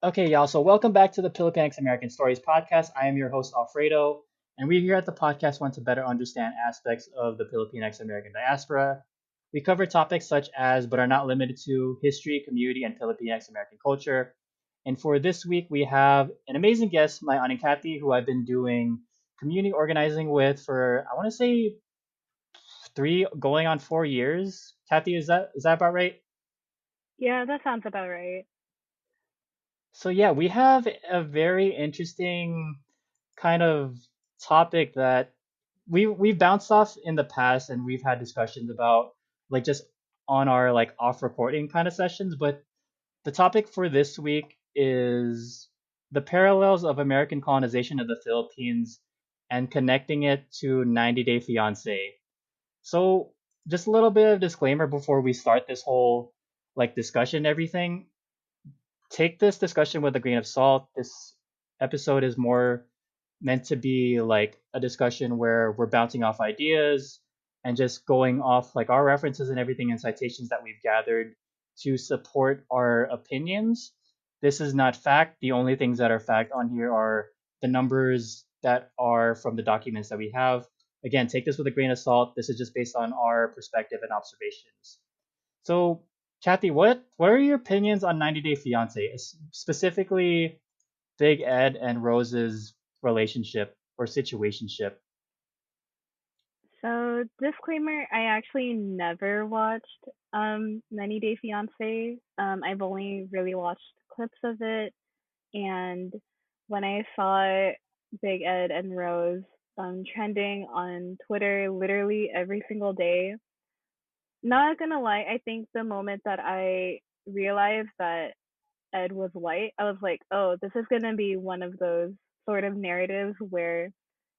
Okay, y'all. So welcome back to the Pilipinx-American Stories podcast. I am your host Alfredo, and we here at the podcast want to better understand aspects of the Pilipinx-American diaspora. We cover topics such as, but are not limited to, history, community, and Filipinx-American culture. And for this week, we have an amazing guest, my Aunt Kathy, who I've been doing community organizing with for I want to say 4 years. Kathy, is that about right? Yeah, that sounds about right. So yeah, we have a very interesting kind of topic that we've bounced off in the past and we've had discussions about like just on our like off recording kind of sessions, but the topic for this week is the parallels of American colonization of the Philippines and connecting it to 90 Day Fiance. So just a little bit of disclaimer before we start this whole like discussion and everything. Take this discussion with a grain of salt. This episode is more meant to be like a discussion where we're bouncing off ideas and just going off like our references and everything and citations that we've gathered to support our opinions. This is not fact. The only things that are fact on here are the numbers that are from the documents that we have. Again, take this with a grain of salt. This is just based on our perspective and observations. So, Kathy, what are your opinions on 90 Day Fiance, specifically Big Ed and Rose's relationship or situationship? So, disclaimer, I actually never watched 90 Day Fiance. I've only really watched clips of it, and when I saw Big Ed and Rose trending on Twitter literally every single day, not gonna lie, I think the moment that I realized that Ed was white, I was like, oh, this is gonna be one of those sort of narratives where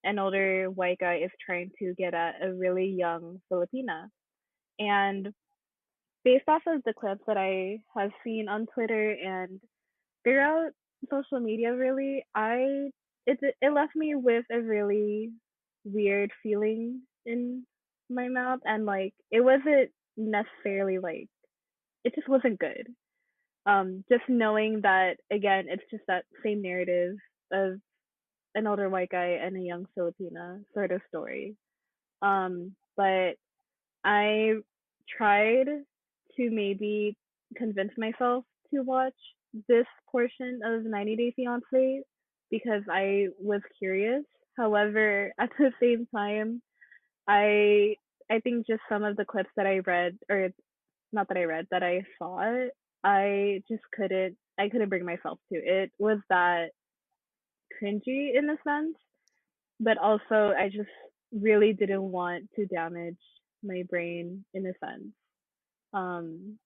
an older white guy is trying to get at a really young Filipina. And based off of the clips that I have seen on Twitter and throughout social media, really, it left me with a really weird feeling in my mouth, and like it wasn't necessarily like it just wasn't good. Just knowing that again, it's just that same narrative of an older white guy and a young Filipina sort of story. But I tried to maybe convince myself to watch this portion of 90 Day Fiance because I was curious. However, at the same time, I I think just some of the clips that I read, or not that I read, that I saw, I just couldn't bring myself to. It was that cringy in a sense, but also I just really didn't want to damage my brain in a sense. Um,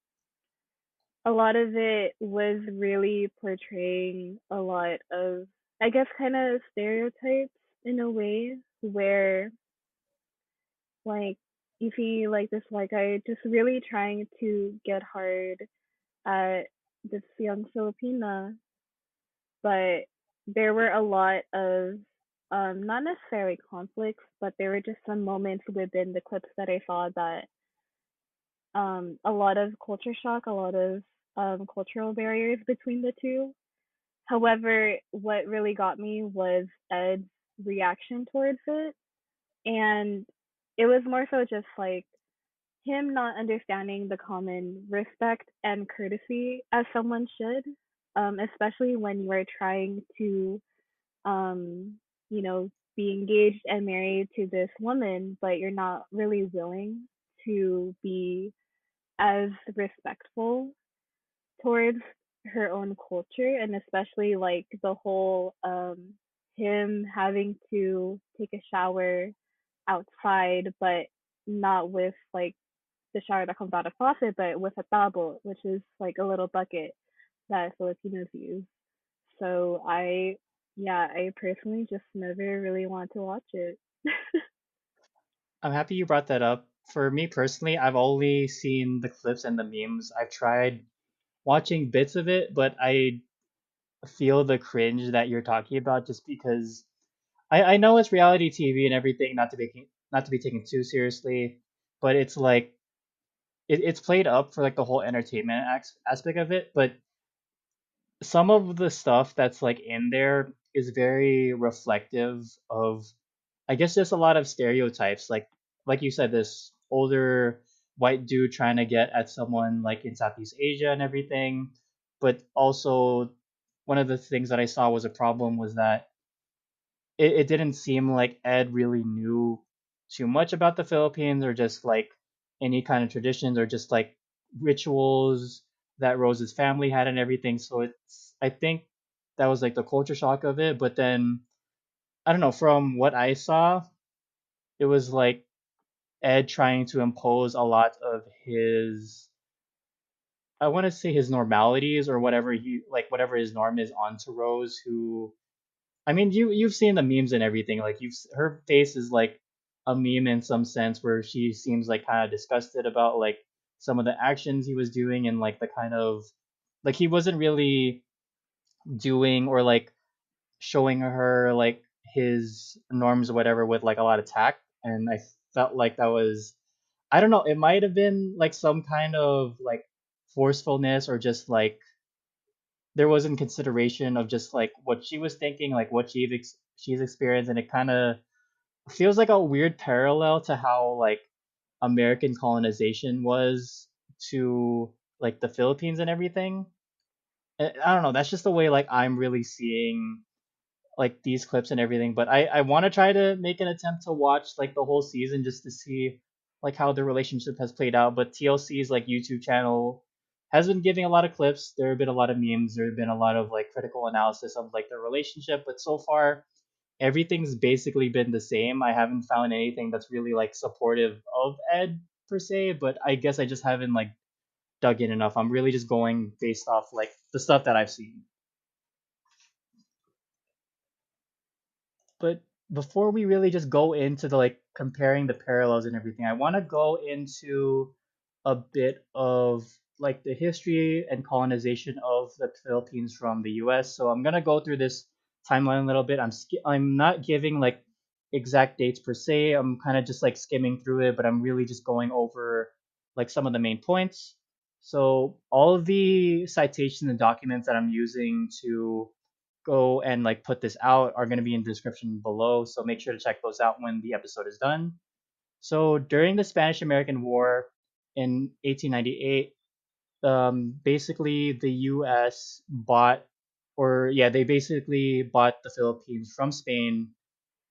a lot of it was really portraying a lot of, I guess, kind of stereotypes in a way where, like, you see, like, this white guy just really trying to get hard at this young Filipina, but there were a lot of not necessarily conflicts, but there were just some moments within the clips that I saw that a lot of culture shock, a lot of cultural barriers between the two. However, what really got me was Ed's reaction towards it, and it was more so just like him not understanding the common respect and courtesy as someone should, especially when you are trying to, um, be engaged and married to this woman, but you're not really willing to be as respectful towards her own culture, and especially like the whole him having to take a shower outside, but not with like the shower that comes out of faucet, but with a tabo, which is like a little bucket that Filipinos use. So yeah, I personally just never really want to watch it. I'm happy you brought that up. For me personally, I've only seen the clips and the memes. I've tried watching bits of it, but I feel the cringe that you're talking about just because I know it's reality TV and everything, not to be taken too seriously, but it's like it's played up for like the whole entertainment aspect of it, but some of the stuff that's like in there is very reflective of, I guess, just a lot of stereotypes. Like you said, this older white dude trying to get at someone like in Southeast Asia and everything. But also one of the things that I saw was a problem was that it didn't seem like Ed really knew too much about the Philippines or just like any kind of traditions or just like rituals that Rose's family had and everything. So I think that was like the culture shock of it. But then I don't know, from what I saw, it was like Ed trying to impose a lot of his, I want to say his normalities or whatever he like whatever his norm is onto Rose, who, I mean, you've seen the memes and everything. Like her face is like a meme in some sense, where she seems like kind of disgusted about like some of the actions he was doing and like the kind of, like he wasn't really doing or like showing her like his norms or whatever with like a lot of tact. And I felt like that was, I don't know, it might have been like some kind of like forcefulness or just like there wasn't consideration of just like what she was thinking, like what she's experienced, and it kind of feels like a weird parallel to how like American colonization was to like the Philippines and everything. I don't know. That's just the way like I'm really seeing like these clips and everything. But I want to try to make an attempt to watch like the whole season just to see like how the relationship has played out. But TLC's like YouTube channel has been giving a lot of clips. There have been a lot of memes. There have been a lot of like critical analysis of like the relationship. But so far, everything's basically been the same. I haven't found anything that's really like supportive of Ed per se. But I guess I just haven't like dug in enough. I'm really just going based off like the stuff that I've seen. But before we really just go into the like comparing the parallels and everything, I want to go into a bit of like the history and colonization of the Philippines from the US. So I'm going to go through this timeline a little bit. I'm not giving like exact dates per se. I'm kind of just like skimming through it, but I'm really just going over like some of the main points. So all of the citations and documents that I'm using to go and like put this out are going to be in the description below. So make sure to check those out when the episode is done. So during the Spanish American War in 1898, basically the U.S. bought, or yeah, they basically bought the Philippines from Spain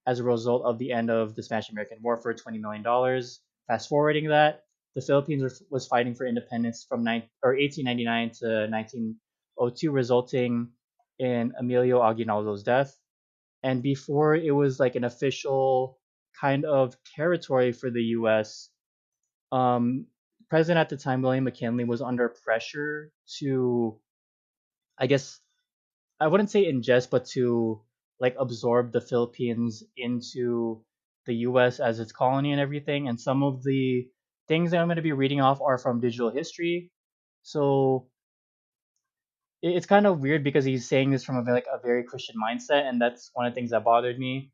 as a result of the end of the Spanish American War for $20 million. Fast forwarding that, the Philippines was fighting for independence from 1899 to 1902, resulting in Emilio Aguinaldo's death. And before it was like an official kind of territory for the U.S., um, President at the time, William McKinley, was under pressure to, I guess, I wouldn't say ingest, but to like absorb the Philippines into the US as its colony and everything. And some of the things that I'm going to be reading off are from digital history. So it's kind of weird because he's saying this from like a very Christian mindset, and that's one of the things that bothered me.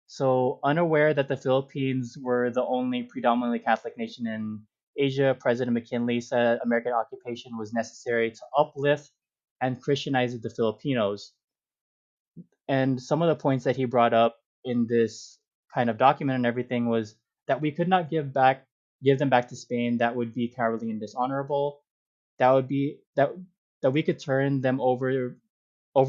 So unaware that the Philippines were the only predominantly Catholic nation in Asia, President McKinley said American occupation was necessary to uplift and Christianize the Filipinos. And some of the points that he brought up in this kind of document and everything was that we could not give them back to Spain. That would be cowardly and dishonorable. That would be that we could turn them over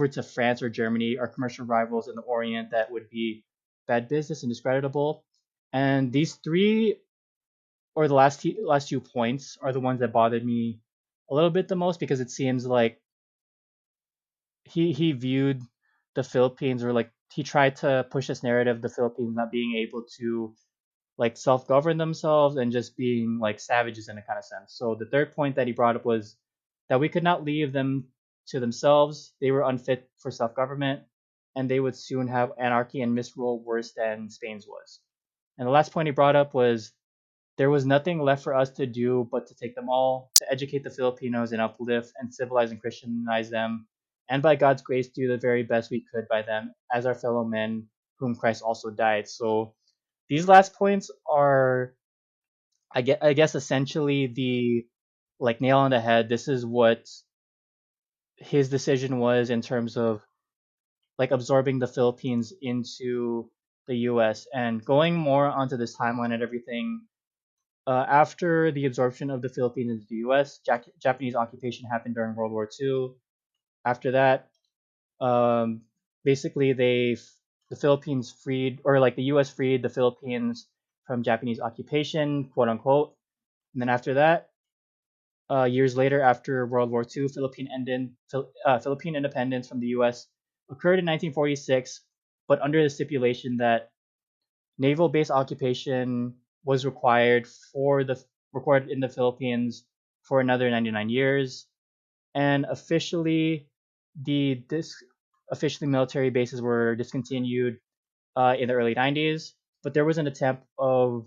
to France or Germany, our commercial rivals in the Orient. That would be bad business and discreditable. And these three, or the last two points, are the ones that bothered me a little bit the most, because it seems like he viewed the Philippines, or like he tried to push this narrative of the Philippines not being able to like self-govern themselves and just being like savages in a kind of sense. So the third point that he brought up was that we could not leave them to themselves. They were unfit for self-government, and they would soon have anarchy and misrule worse than Spain's was. And the last point he brought up was there was nothing left for us to do but to take them all, to educate the Filipinos and uplift and civilize and Christianize them, and by God's grace do the very best we could by them as our fellow men whom Christ also died. So these last points are, I guess essentially the like nail on the head. This is what his decision was in terms of like absorbing the Philippines into the US and going more onto this timeline and everything. After the absorption of the Philippines into the US, Japanese occupation happened during World War II. After that, um, basically the Philippines freed, or like the US freed the Philippines from Japanese occupation, quote unquote. And then after that, years later, after World War II, Philippine independence from the U.S. occurred in 1946, but under the stipulation that naval base occupation was required in the Philippines for another 99 years, and the dis, officially military bases were discontinued in the early 90s. But there was an attempt of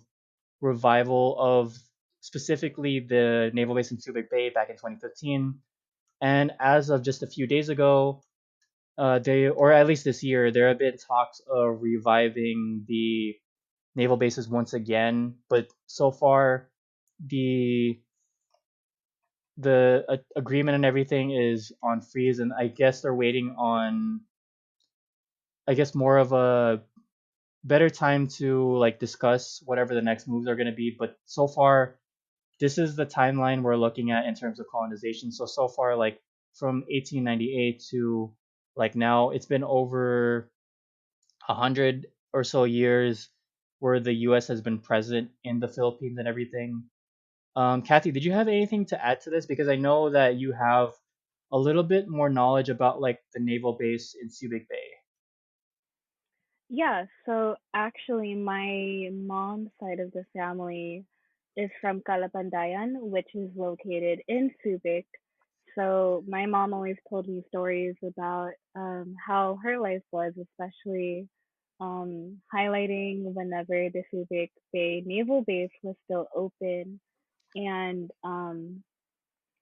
revival of specifically the naval base in Subic Bay back in 2015. And as of just a few days ago, or at least this year, there have been talks of reviving the naval bases once again. But so far, the agreement and everything is on freeze, and I guess they're waiting on, I guess, more of a better time to like discuss whatever the next moves are going to be. But so far, this is the timeline we're looking at in terms of colonization. So far, like from 1898 to like now, it's been over 100 or so years where the U.S. has been present in the Philippines and everything. Kathy, did you have anything to add to this? Because I know that you have a little bit more knowledge about like the naval base in Subic Bay. Yeah, so actually, my mom's side of the family is from Calapandayan, which is located in Subic. So my mom always told me stories about how her life was, especially highlighting whenever the Subic Bay Naval Base was still open. And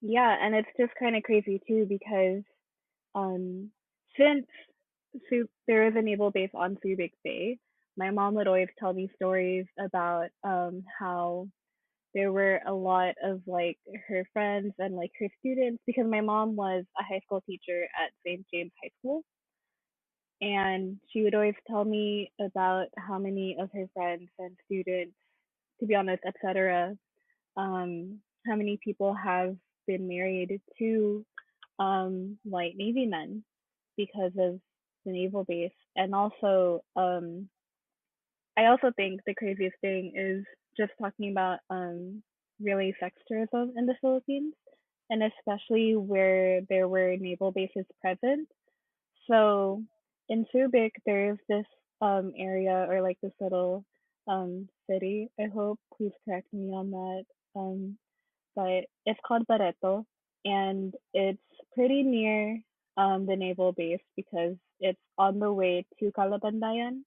yeah, and it's just kind of crazy too because um, since there is a naval base on Subic Bay, my mom would always tell me stories about how there were a lot of like her friends and like her students because my mom was a high school teacher at St. James High School, and she would always tell me about how many of her friends and students, to be honest, etc., how many people have been married to white Navy men because of the naval base. And also, I also think the craziest thing is just talking about really sex tourism in the Philippines, and especially where there were naval bases present. So in Subic, there's this area or like this little city. I hope, please correct me on that. Um, but it's called Barreto, and it's pretty near the naval base because it's on the way to Calabandayan.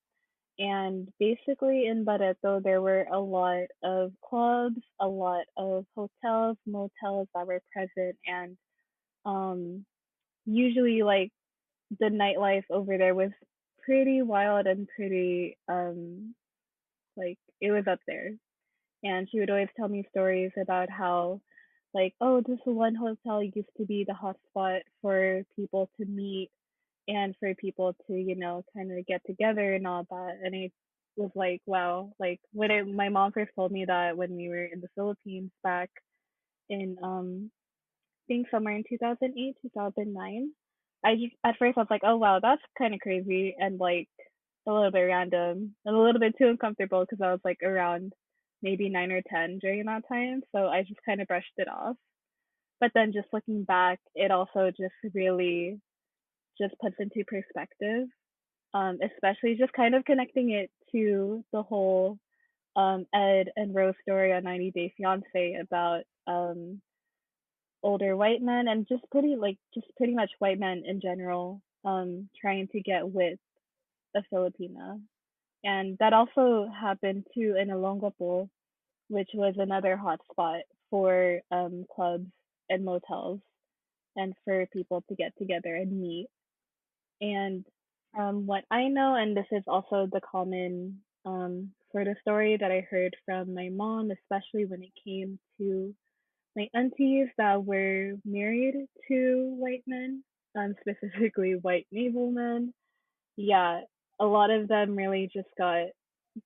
And basically in Barreto, there were a lot of clubs, a lot of hotels, motels that were present, and um, usually like the nightlife over there was pretty wild and pretty like it was up there. And she would always tell me stories about how like, oh, this one hotel used to be the hotspot for people to meet and for people to, kind of get together and all that. And it was like, wow, like my mom first told me that when we were in the Philippines back in think somewhere in 2008, 2009. I just at first I was like, oh wow, that's kind of crazy and like a little bit random and a little bit too uncomfortable because I was like around maybe 9 or 10 during that time. So I just kind of brushed it off. But then just looking back, it also just really just puts into perspective, especially just kind of connecting it to the whole Ed and Rose story on 90 Day Fiance about older white men and just pretty much white men in general trying to get with a Filipina. And that also happened too in Olongapo, which was another hotspot for clubs and motels and for people to get together and meet. And from what I know, and this is also the common sort of story that I heard from my mom, especially when it came to my aunties that were married to white men. specifically white naval men. Yeah, a lot of them really just got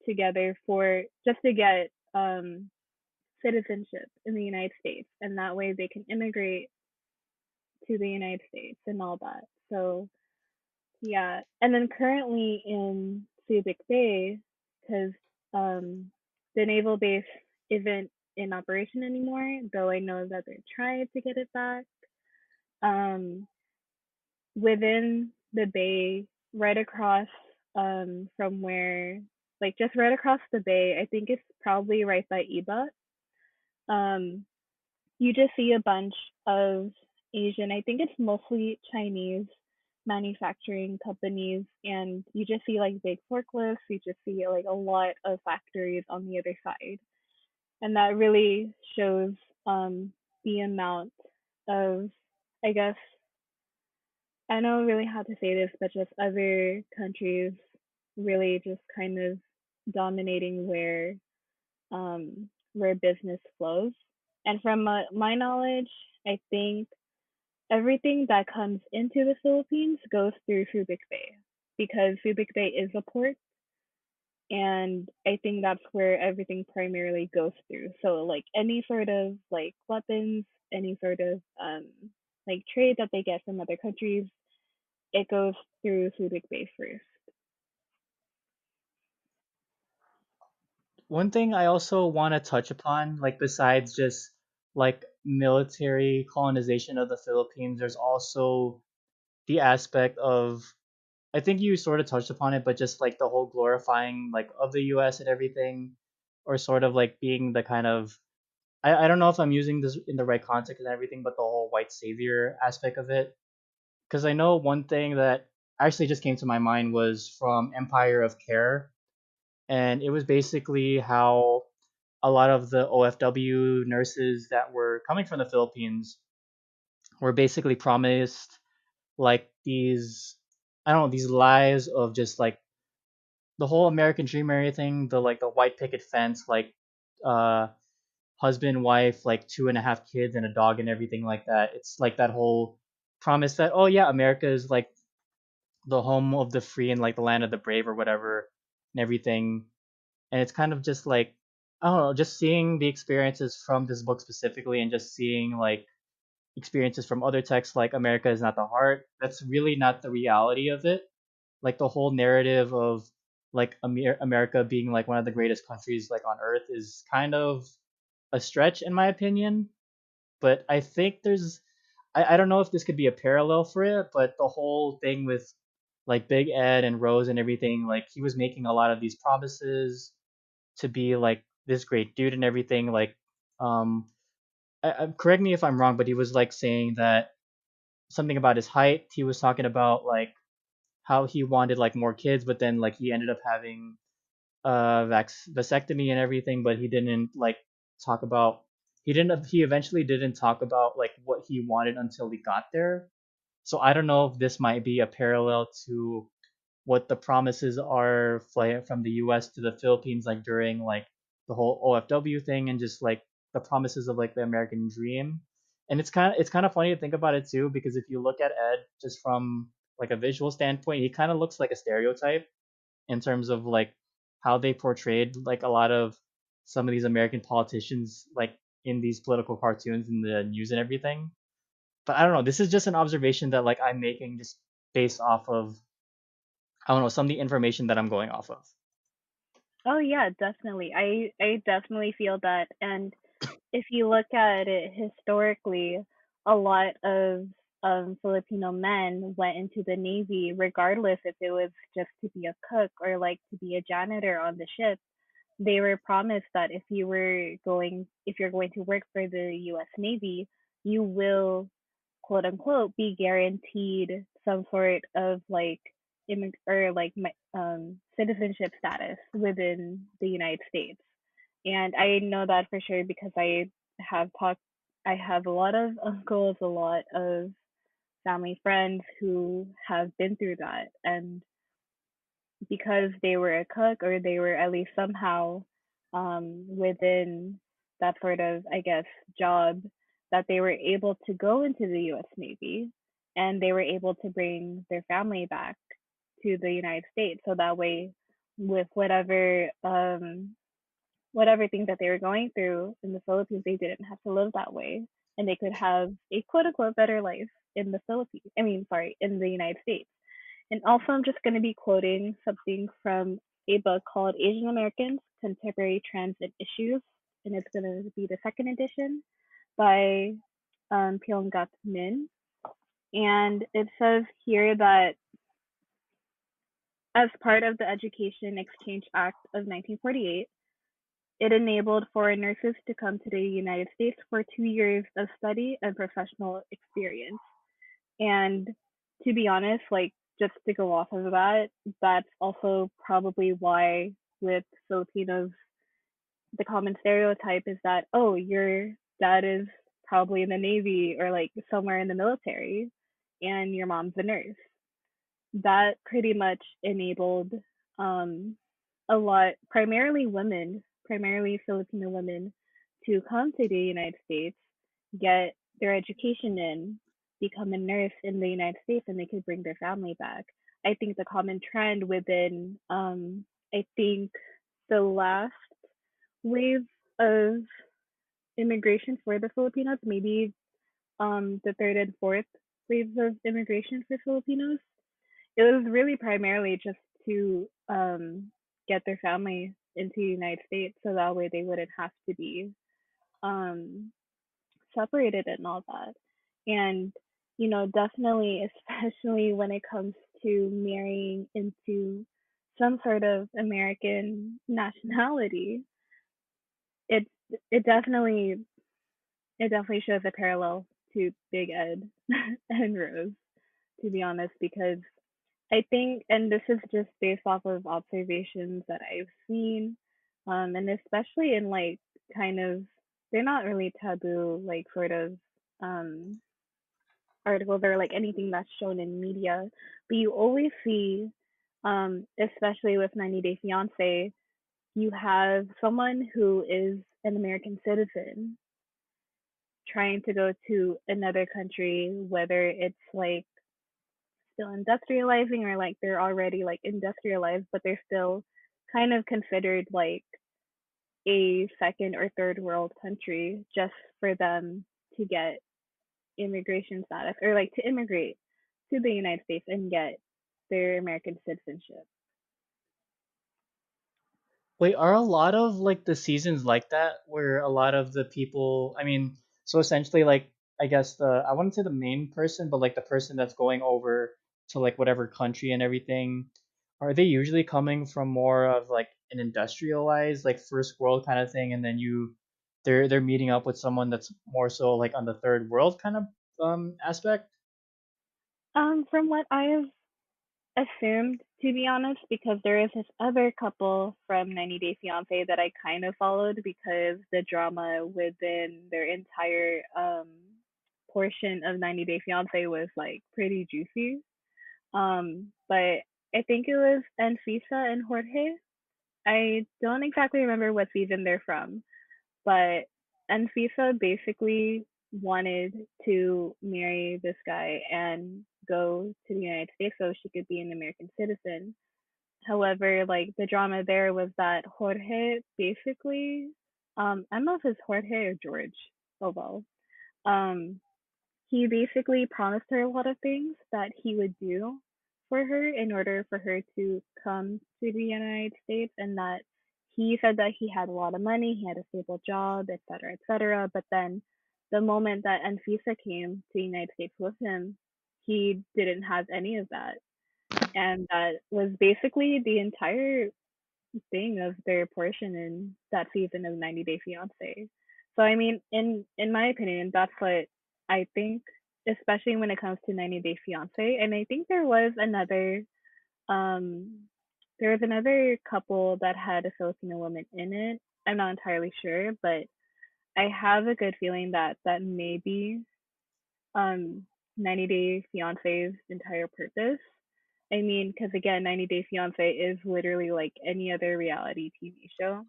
together for just to get citizenship in the United States, and that way they can immigrate to the United States and all that. So yeah, and then currently in Subic Bay, because um, the naval base isn't in operation anymore, though I know that they're trying to get it back. Um, Within the bay, right across from where, like just right across the bay, I think it's probably right by Iba. Um, you just see a bunch of Asian, I think it's mostly Chinese manufacturing companies, and you just see like big forklifts, you just see like a lot of factories on the other side. And that really shows the amount of, I guess, I don't really how to say this, but just other countries really just kind of dominating where business flows. And from my knowledge, I think everything that comes into the Philippines goes through Subic Bay because Subic Bay is a port, and I think that's where everything primarily goes through. So like any sort of like weapons, any sort of like trade that they get from other countries, it goes through Subic Bay first. One thing I also want to touch upon, like besides just like military colonization of the Philippines, there's also the aspect of, I think you sort of touched upon it, but just like the whole glorifying like of the US and everything, or sort of like being the kind of, I don't know if I'm using this in the right context and everything, but the whole white savior aspect of it. Because I know one thing that actually just came to my mind was from Empire of Care, and it was basically how a lot of the OFW nurses that were coming from the Philippines were basically promised like these, I don't know, these lies of just like the whole American dream and everything, the like the white picket fence, like uh husband, wife, like 2.5 kids and a dog and everything like that. It's like that whole promise that, oh yeah, America is like the home of the free and like the land of the brave or whatever and everything. And it's kind of just like, I don't know, just seeing the experiences from this book specifically and just seeing like experiences from other texts like America is not the heart. That's really not the reality of it. Like the whole narrative of like America being like one of the greatest countries like on earth is kind of a stretch in my opinion. But I think there's, I don't know if this could be a parallel for it, but the whole thing with like Big Ed and Rose and everything, like he was making a lot of these promises to be like this great dude and everything. Like, um, correct me if I'm wrong, but he was like saying that something about his height. He was talking about like how he wanted like more kids, but then like he ended up having vasectomy and everything, but he didn't like talk about, he eventually didn't talk about like what he wanted until he got there. So I don't know if this might be a parallel to what the promises are from the US to the Philippines like during like the whole OFW thing and just like the promises of like the American dream. And it's kind of funny to think about it too, because if you look at Ed just from like a visual standpoint, he kind of looks like a stereotype in terms of like how they portrayed like a lot of some of these American politicians like in these political cartoons in the news and everything. But I don't know. This is just an observation that like I'm making just based off of, I don't know, some of the information that I'm going off of. Oh yeah, definitely. I definitely feel that. And if you look at it historically, a lot of Filipino men went into the Navy regardless if it was just to be a cook or like to be a janitor on the ship. They were promised that if you're going to work for the US Navy, you will quote unquote be guaranteed some sort of like or like citizenship status within the United States. And I know that for sure because have talked I have a lot of uncles, a lot of family friends who have been through that, and because they were a cook or they were at least somehow within that sort of, I guess, job, that they were able to go into the US Navy. and they were able to bring their family back to the United States. So that way, with whatever thing that they were going through in the Philippines, they didn't have to live that way, and they could have a quote unquote better life in the Philippines. I mean, sorry, in the United States. And also, I'm just going to be quoting something from a book called Asian Americans Contemporary Trends and Issues, and it's going to be the second edition by Pyong Min. And it says here that as part of the Education Exchange Act of 1948, it enabled foreign nurses to come to the United States for 2 years of study and professional experience. And to be honest, like just to go off of that, that's also probably why with Filipinos, the common stereotype is that, oh, your dad is probably in the Navy or like somewhere in the military and your mom's a nurse. That pretty much enabled um, a lot, primarily Filipino women, to come to the United States, get their education in, become a nurse in the United States, and they could bring their family back. I think the common trend within, I think, the last wave of immigration for the Filipinos, maybe the third and fourth waves of immigration for Filipinos, it was really primarily just to get their family into the United States so that way they wouldn't have to be um, separated and all that. And, definitely, especially when it comes to marrying into some sort of American nationality, it it definitely it definitely shows a parallel to Big Ed and Rose, to be honest, because I think, and this is just based off of observations that I've seen, and especially in like kind of, they're not really taboo, like sort of um, articles or like anything that's shown in media, but you always see, especially with 90 Day Fiance, you have someone who is an American citizen trying to go to another country, whether it's like still industrializing or like they're already like industrialized, but they're still kind of considered like a second or third world country just for them to get immigration status or like to immigrate to the United States and get their American citizenship. Wait, are a lot of like the seasons like that where a lot of the people, I mean, so essentially like I guess I wouldn't say the main person, but like the person that's going over to like whatever country and everything, are they usually coming from more of like an industrialized like first world kind of thing and then they're meeting up with someone that's more so like on the third world kind of aspect? From what I've assumed, to be honest, because there is this other couple from 90 Day Fiance that I kind of followed because the drama within their entire portion of 90 Day Fiance was like pretty juicy. But I think it was Anfisa and Jorge. I don't exactly remember what season they're from, but Anfisa basically wanted to marry this guy and go to the United States so she could be an American citizen. However, like the drama there was that Jorge basically, I don't know if it's Jorge or George. Oh well. Um, he basically promised her a lot of things that he would do for her in order for her to come to the United States, and that he said that he had a lot of money, he had a stable job, etc., etc. But then the moment that Anfisa came to the United States with him, he didn't have any of that. And that was basically the entire thing of their portion in that season of 90 Day Fiance. So I mean, in my opinion, that's what I think, especially when it comes to 90 Day Fiance. And I think um there was another couple that had a Filipino woman in it. I'm not entirely sure, but I have a good feeling that that may be um 90 Day Fiance's entire purpose. I mean, because again, 90 Day Fiance is literally like any other reality TV show.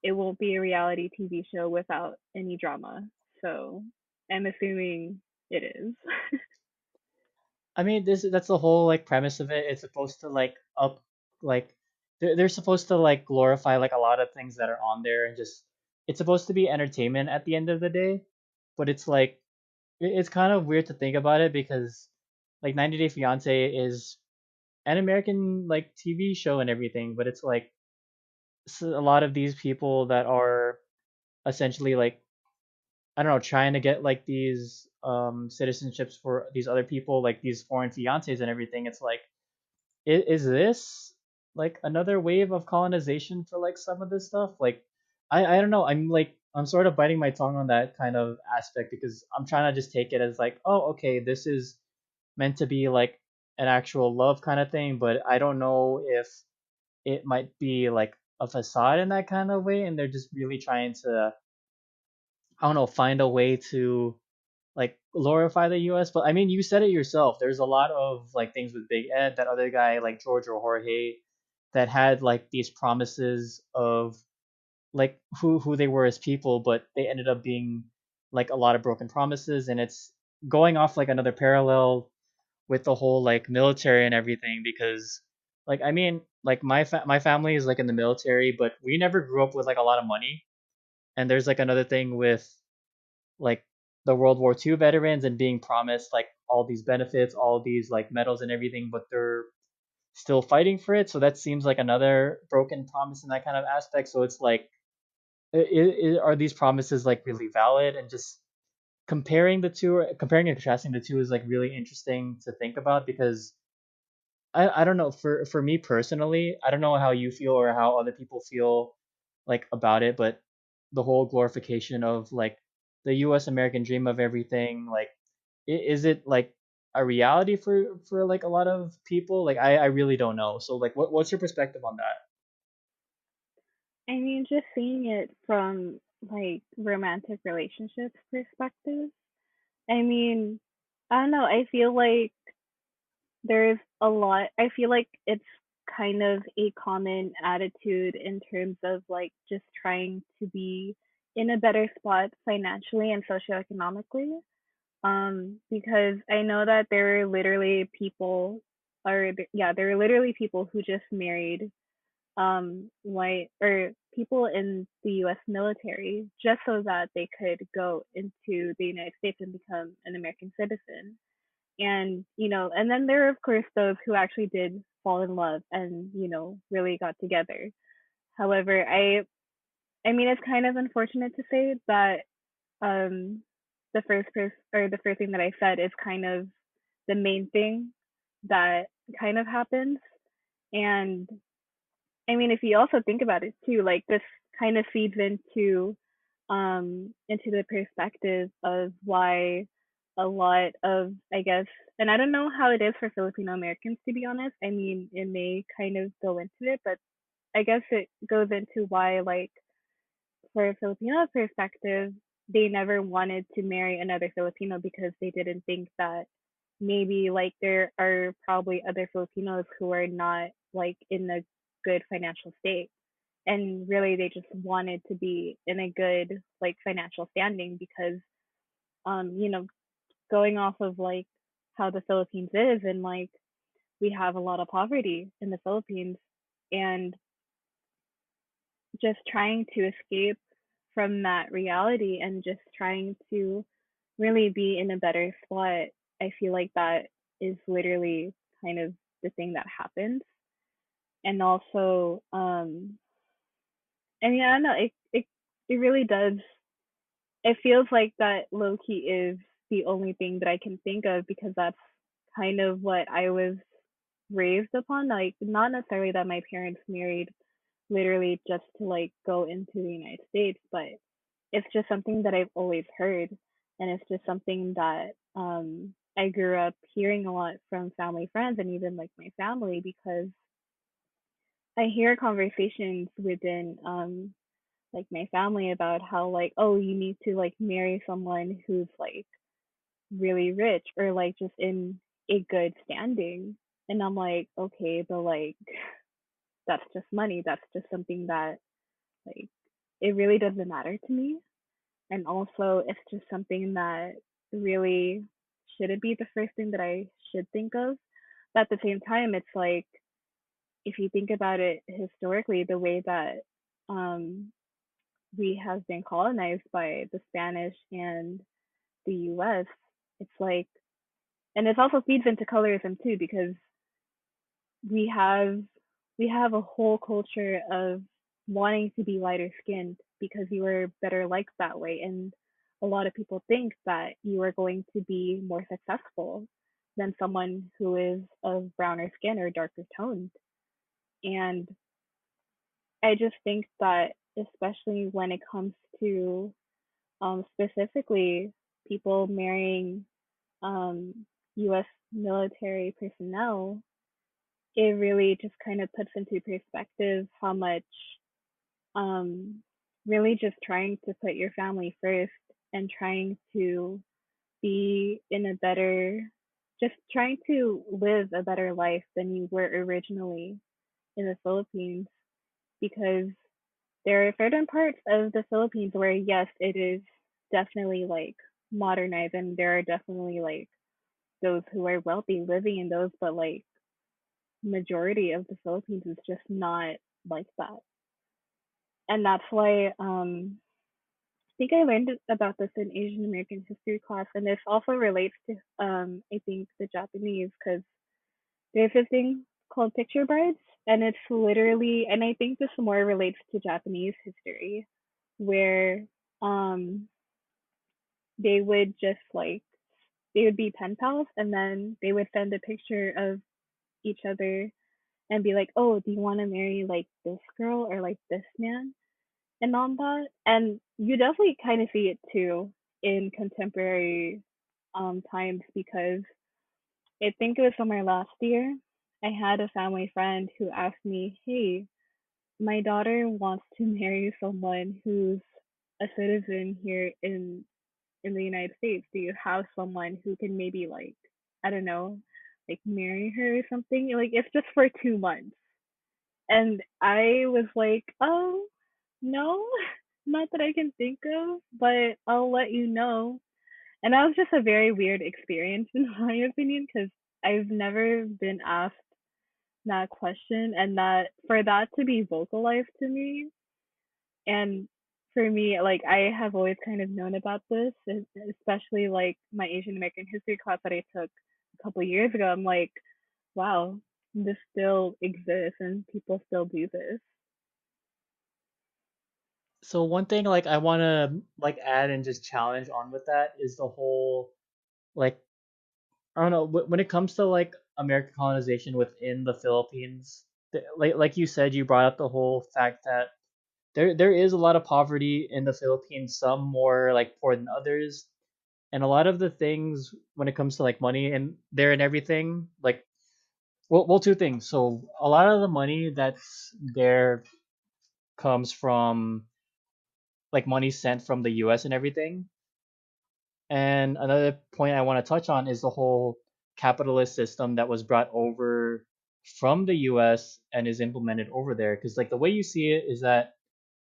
It won't be a reality TV show without any drama. So I'm assuming it is. I mean, this that's the whole like premise of it. It's supposed to like up like they're supposed to like glorify like a lot of things that are on there and just it's supposed to be entertainment at the end of the day, but it's like it's kind of weird to think about it because like 90 Day Fiance is an American like TV show and everything, but it's like a lot of these people that are essentially like I don't know trying to get like these citizenships for these other people like these foreign fiancés and everything. It's like is this like another wave of colonization for like some of this stuff? Like I don't know. I'm sort of biting my tongue on that kind of aspect because I'm trying to just take it as like, oh, okay, this is meant to be like an actual love kind of thing, but I don't know if it might be like a facade in that kind of way, and they're just really trying to, I don't know, find a way to like glorify the US. But I mean, you said it yourself. There's a lot of like things with Big Ed, that other guy like George or Jorge, that had like these promises of like who they were as people, but they ended up being like a lot of broken promises, and it's going off like another parallel with the whole like military and everything because like I mean like my family is like in the military, but we never grew up with like a lot of money, and there's like another thing with like the World War II veterans and being promised like all these benefits, all these like medals and everything, but they're still fighting for it. So that seems like another broken promise in that kind of aspect. So it's like, are these promises like really valid? And just comparing and contrasting the two is like really interesting to think about because I don't know for me personally, I don't know how you feel or how other people feel like about it, but the whole glorification of like the US American dream of everything, like is it like a reality for like a lot of people? Like I really don't know. So like what's your perspective on that? I mean, just seeing it from like romantic relationships perspective. I mean, I don't know. I feel like there's a lot. I feel like it's kind of a common attitude in terms of like just trying to be in a better spot financially and socioeconomically. Because I know that there are literally people, there are literally people who just married white or people in the US military just so that they could go into the United States and become an American citizen. And, and then there are, of course, those who actually did fall in love and, really got together. However, I mean, it's kind of unfortunate to say that um, the first thing that I said is kind of the main thing that kind of happens. And I mean, if you also think about it too, like this kind of feeds into the perspective of why a lot of, I guess, and I don't know how it is for Filipino Americans, to be honest. I mean, it may kind of go into it, but I guess it goes into why, like, for a Filipino perspective, they never wanted to marry another Filipino because they didn't think that maybe like there are probably other Filipinos who are not like in a good financial state. And really they just wanted to be in a good like financial standing because you know, going off of like how the Philippines is and like we have a lot of poverty in the Philippines and just trying to escape from that reality and just trying to really be in a better spot, I feel like that is literally kind of the thing that happens. And also, I mean, I don't know, it really does. It feels like that low key is the only thing that I can think of because that's kind of what I was raised upon. Like, not necessarily that my parents married literally just to like go into the United States, but it's just something that I've always heard, and it's just something that I grew up hearing a lot from family friends and even like my family because I hear conversations within like my family about how like oh you need to like marry someone who's like really rich or like just in a good standing, and I'm like okay but like that's just money, that's just something that like it really doesn't matter to me. And also, it's just something that really shouldn't be the first thing that I should think of. But at the same time, it's like if you think about it historically, the way that um, we have been colonized by the Spanish and the US, it's like, and it also feeds into colorism too, because we have we have a whole culture of wanting to be lighter skinned because you are better liked that way, and a lot of people think that you are going to be more successful than someone who is of browner skin or darker toned. And I just think that especially when it comes to specifically people marrying um, US military personnel, it really just kind of puts into perspective how much um, really just trying to put your family first and trying to be in a better, just trying to live a better life than you were originally in the Philippines. Because there are certain parts of the Philippines where, yes, it is definitely like modernized, and there are definitely like those who are wealthy living in those, but like majority of the Philippines is just not like that. And that's why I think I learned about this in Asian American history class, and this also relates to I think the Japanese, because there's this thing called picture brides, and it's literally, and I think this more relates to Japanese history, where um they would just like they would be pen pals, and then they would send a picture of each other and be like, oh, do you want to marry like this girl or like this man? And on that. And you definitely kind of see it too in contemporary times, because I think it was somewhere last year. I had a family friend who asked me, hey, my daughter wants to marry someone who's a citizen here in the United States. Do you have someone who can maybe like, I don't know, like marry her or something? Like it's just for 2 months. And I was like, oh, no, not that I can think of, but I'll let you know. And that was just a very weird experience, in my opinion, because I've never been asked that question, and that for that to be vocalized to me, and for me, like I have always kind of known about this, especially like my Asian American history class that I took a couple of years ago. I'm like, wow, this still exists and people still do this. So one thing like I want to like add and just challenge on with that is the whole like I don't know when it comes to like American colonization within the Philippines. Like you said, you brought up the whole fact that there is a lot of poverty in the Philippines, some more like poor than others, and a lot of the things when it comes to like money and there and everything, like well two things. So a lot of the money that's there comes from like money sent from the US and everything. And another point I want to touch on is the whole capitalist system that was brought over from the US and is implemented over there. Because like the way you see it is that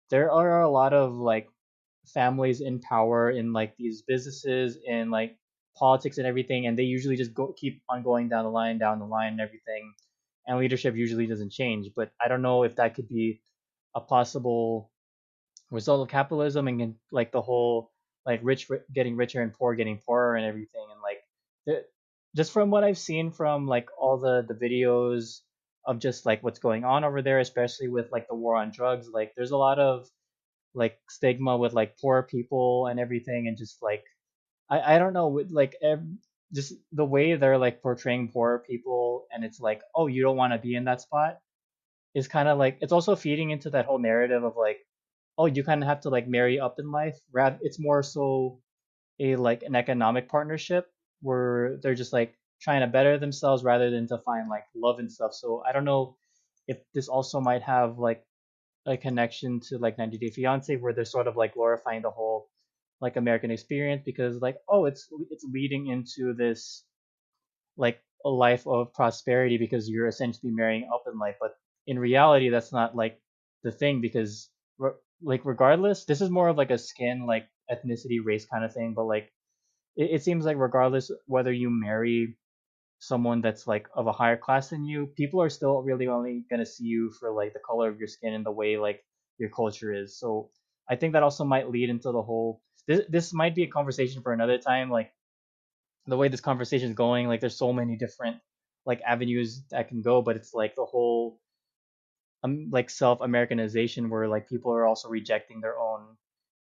there are a lot of like families in power in like these businesses in like politics and everything, and they usually just go keep on going down the line and everything, and leadership usually doesn't change. But I don't know if that could be a possible result of capitalism and like the whole like getting richer and poor getting poorer and everything, and like the, just from what I've seen from like all the videos of just like what's going on over there, especially with like the war on drugs, like there's a lot of like stigma with like poor people and everything, and just like I don't know with like just the way they're like portraying poor people, and it's like, oh, you don't want to be in that spot, is kind of like it's also feeding into that whole narrative of like, oh, you kind of have to like marry up in life. Rather, it's more so a like an economic partnership where they're just like trying to better themselves rather than to find like love and stuff. So I don't know if this also might have like a connection to like 90 Day Fiance, where they're sort of like glorifying the whole like American experience, because like, oh, it's leading into this like a life of prosperity because you're essentially marrying up in life. But in reality, that's not like the thing, because like regardless, this is more of like a skin like ethnicity race kind of thing. But like it seems like regardless whether you marry someone that's like of a higher class than you, people are still really only gonna see you for like the color of your skin and the way like your culture is. So I think that also might lead into the whole. This might be a conversation for another time. Like the way this conversation is going, like there's so many different like avenues that can go, but it's like the whole like self Americanization where like people are also rejecting their own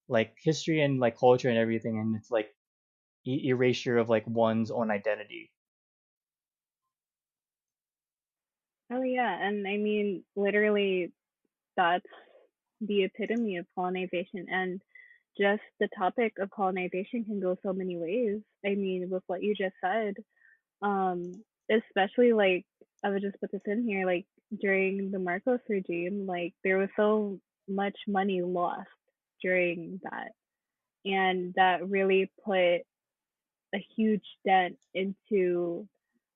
like history and like culture and everything, and it's like erasure of like one's own identity. Oh yeah, and I mean literally that's the epitome of colonization, and just the topic of colonization can go so many ways. I mean, with what you just said, especially like I would just put this in here, like during the Marcos regime, like there was so much money lost during that, and that really put a huge dent into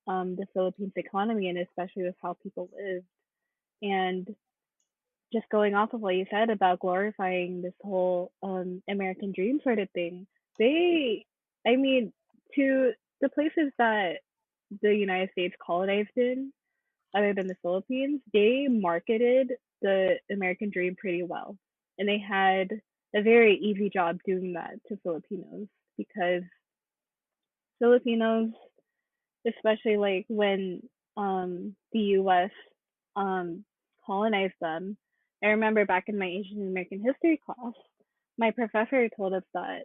the Philippines economy and especially with how people live. And just going off of what you said about glorifying this whole American dream sort of thing, they, I mean, to the places that the United States colonized in, other than the Philippines, they marketed the American dream pretty well. And they had a very easy job doing that to Filipinos because Filipinos, especially like when the US um colonized them. I remember back in my Asian American history class, my professor told us that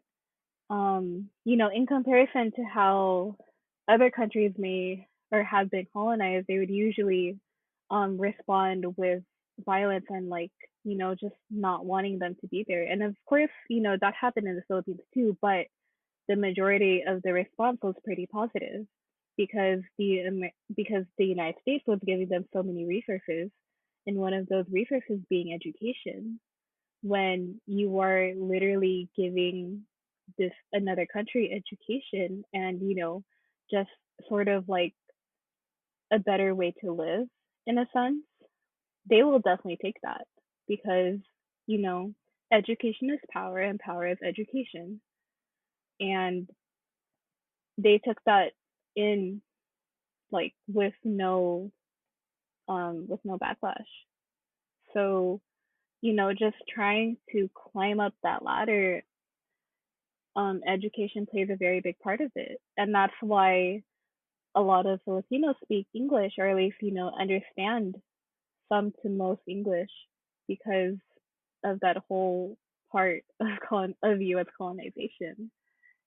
in comparison to how other countries may or have been colonized, they would usually respond with violence and like, just not wanting them to be there. And of course, that happened in the Philippines too, but the majority of the response was pretty positive because the United States was giving them so many resources, and one of those resources being education. When you are literally giving this another country education and just sort of like a better way to live in a sense, they will definitely take that because you know education is power and power is education, and they took that in like with no backlash. So, just trying to climb up that ladder, education plays a very big part of it. And that's why a lot of Filipinos speak English or at least, understand some to most English because of that whole part of of US colonization.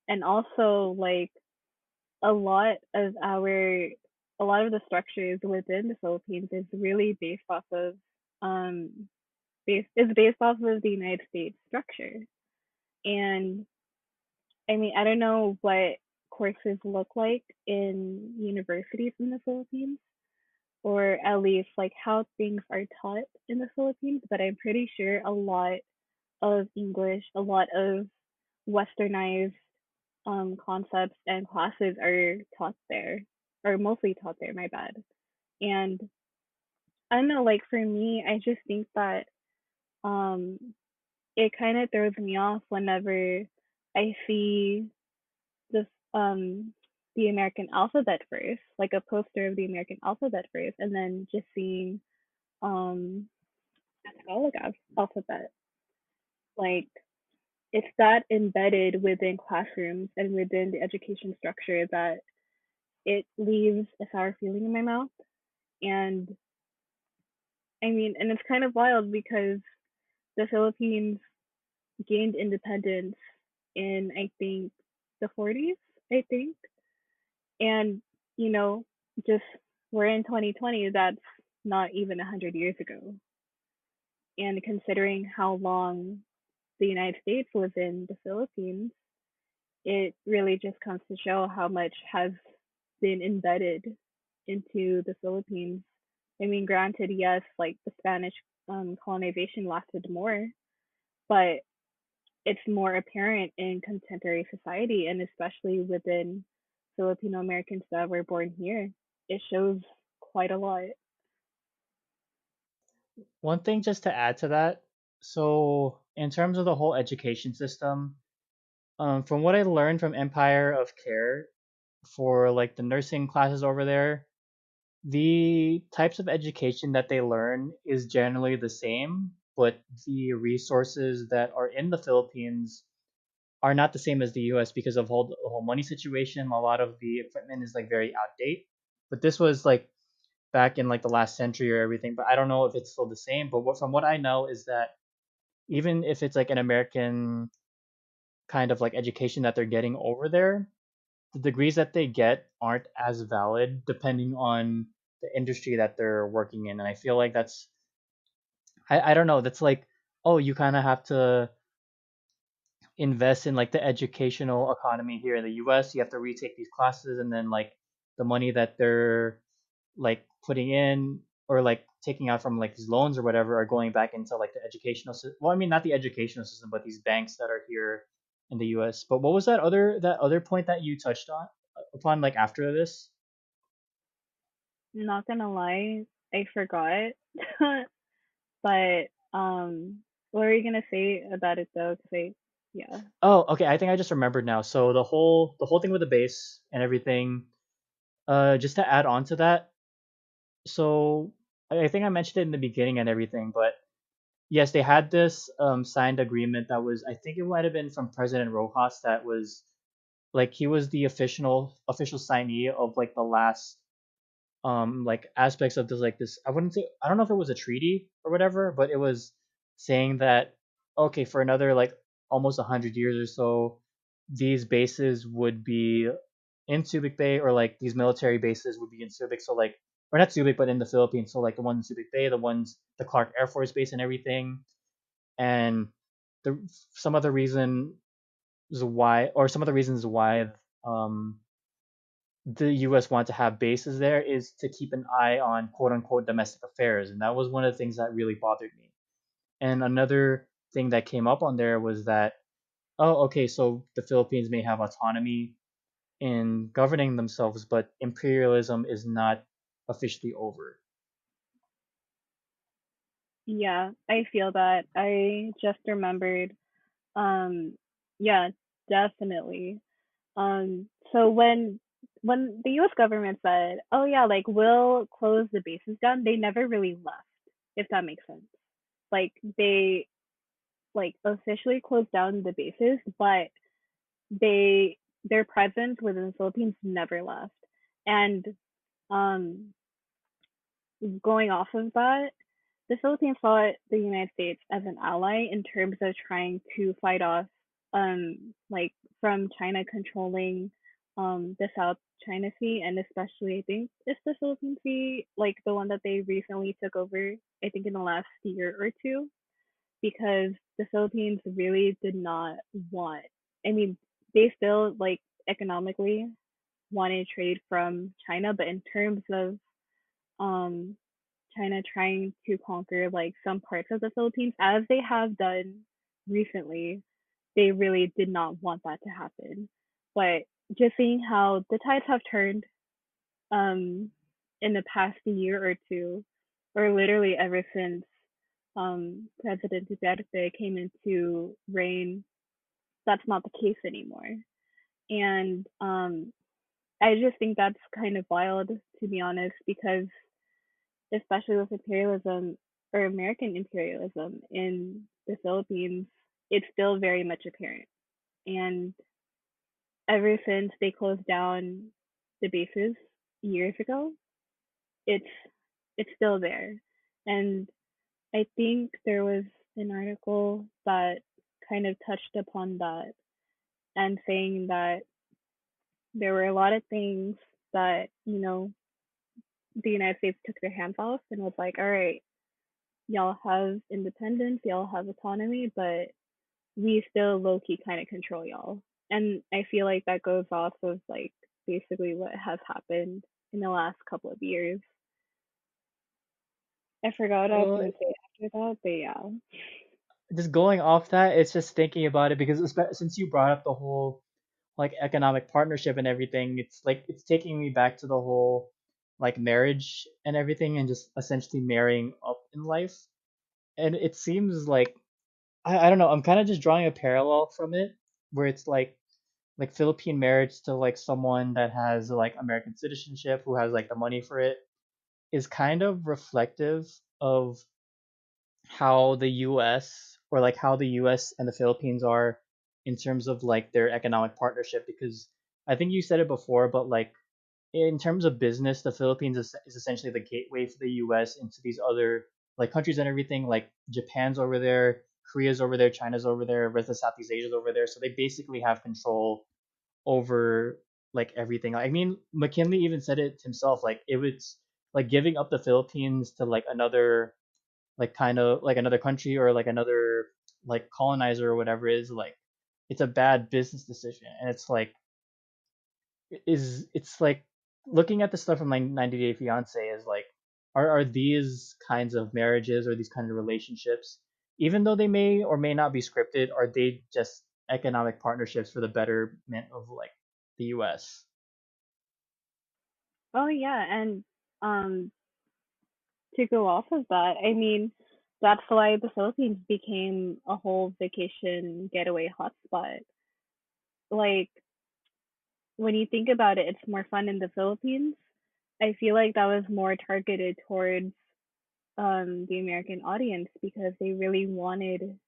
And also like a lot of our a lot of the structures within the Philippines is really based off of um based off of the United States structure. And I mean, I don't know what courses look like in universities in the Philippines, or at least like how things are taught in the Philippines, but I'm pretty sure a lot of English, a lot of westernized concepts and classes are taught there, or mostly taught there, my bad. And I don't know, like for me, I just think that um, it kind of throws me off whenever I see this the American alphabet first, like a poster of the American alphabet first, and then just seeing um the Tagalog alphabet. Like it's that embedded within classrooms and within the education structure that it leaves a sour feeling in my mouth. And I mean, and it's kind of wild because the Philippines gained independence in, I think, the 40s, I think. And, you know, just we're in 2020, that's not even 100 years ago. And considering how long the United States was in the Philippines, it really just comes to show how much has been embedded into the Philippines. I mean, granted, yes, like the Spanish colonization lasted more, but it's more apparent in contemporary society and especially within Filipino Americans that were born here. It shows quite a lot. One thing just to add to that, so in terms of the whole education system, From what I learned from Empire of Care for like the nursing classes over there, the types of education that they learn is generally the same, but the resources that are in the Philippines are not the same as the US because of the whole money situation. A lot of the equipment is like very outdated. But this was like back in like the last century or everything. But I don't know if it's still the same. But from what I know is that even if it's like an American kind of like education that they're getting over there, the degrees that they get aren't as valid depending on the industry that they're working in. And I feel like I don't know, that's like, oh, you kind of have to invest in like the educational economy here in the US. You have to retake these classes, and then like the money that they're like putting in or like taking out from like these loans or whatever are going back into like the educational system. Well, I mean not the educational system, but these banks that are here in the US. But what was that other point that you touched on upon like after this? Not gonna lie, I forgot. But what were you gonna say about it though? 'Cause yeah, Oh, okay. I think I just remembered now. So the whole thing with the base and everything. Just to add on to that, so I think I mentioned it in the beginning and everything, but yes, they had this signed agreement that was, I think it might have been from President Rojas, that was like he was the official signee of like the last like aspects of this, I wouldn't say, I don't know if it was a treaty or whatever, but it was saying that okay, for another like almost 100 years or so, these bases would be in Subic Bay, or like these military bases would be in Subic. So like, or not Subic, but in the Philippines. So like the ones in Subic Bay, the Clark Air Force Base and everything, and the some of the reasons some of the reasons why um the US wanted to have bases there is to keep an eye on quote unquote domestic affairs. And that was one of the things that really bothered me. And another thing that came up on there was that, oh, okay, so the Philippines may have autonomy in governing themselves, but imperialism is not officially over. yeah, I feel that. I just remembered. Um, yeah, definitely. So when the U.S. government said, "Oh yeah, like we'll close the bases down," they never really left, if that makes sense. Like they like officially closed down the bases, but they their presence within the Philippines never left. And um, going off of that, the Philippines saw the United States as an ally in terms of trying to fight off, like from China controlling, the South China Sea, and especially I think it's the Philippine Sea, like the one that they recently took over. I think in the last year or two, because the Philippines really did not want. I mean, they still like economically wanted trade from China, but in terms of um China trying to conquer like some parts of the Philippines, as they have done recently, they really did not want that to happen. But just seeing how the tides have turned um in the past year or two, or literally ever since President Duterte came into reign, that's not the case anymore. And I just think that's kind of wild, to be honest, because especially with imperialism or American imperialism in the Philippines, it's still very much apparent. And ever since they closed down the bases years ago, it's it's still there. And I think there was an article that kind of touched upon that and saying that there were a lot of things that, the United States took their hands off and was like, all right, y'all have independence, y'all have autonomy, but we still low key kind of control y'all. And I feel like that goes off of like basically what has happened in the last couple of years. I forgot what I was Well, gonna say after that, but yeah. just going off that, it's just thinking about it because since you brought up the whole like economic partnership and everything, it's like it's taking me back to the whole like marriage and everything, and just essentially marrying up in life. And it seems like I don't know, I'm kind of just drawing a parallel from it where it's like Philippine marriage to like someone that has like American citizenship who has like the money for it is kind of reflective of how the US or like how the US and the Philippines are in terms of like their economic partnership, because I think you said it before, but like in terms of business, the Philippines is essentially the gateway for the US into these other like countries and everything. Like Japan's over there, Korea's over there, China's over there, rest of Southeast Asia's over there. So they basically have control over like everything. I mean, McKinley even said it himself. Like it was like giving up the Philippines to like another like kind of like another country or like another like colonizer or whatever is like it's a bad business decision. And it's like is it's like looking at the stuff from like 90 Day Fiance is like are these kinds of marriages or these kinds of relationships, even though they may or may not be scripted, are they just economic partnerships for the betterment of like the US? Oh yeah, and um to go off of that, I mean, that's why the Philippines became a whole vacation getaway hotspot. Like when you think about it, it's more fun in the Philippines. I feel like that was more targeted towards the American audience because they really wanted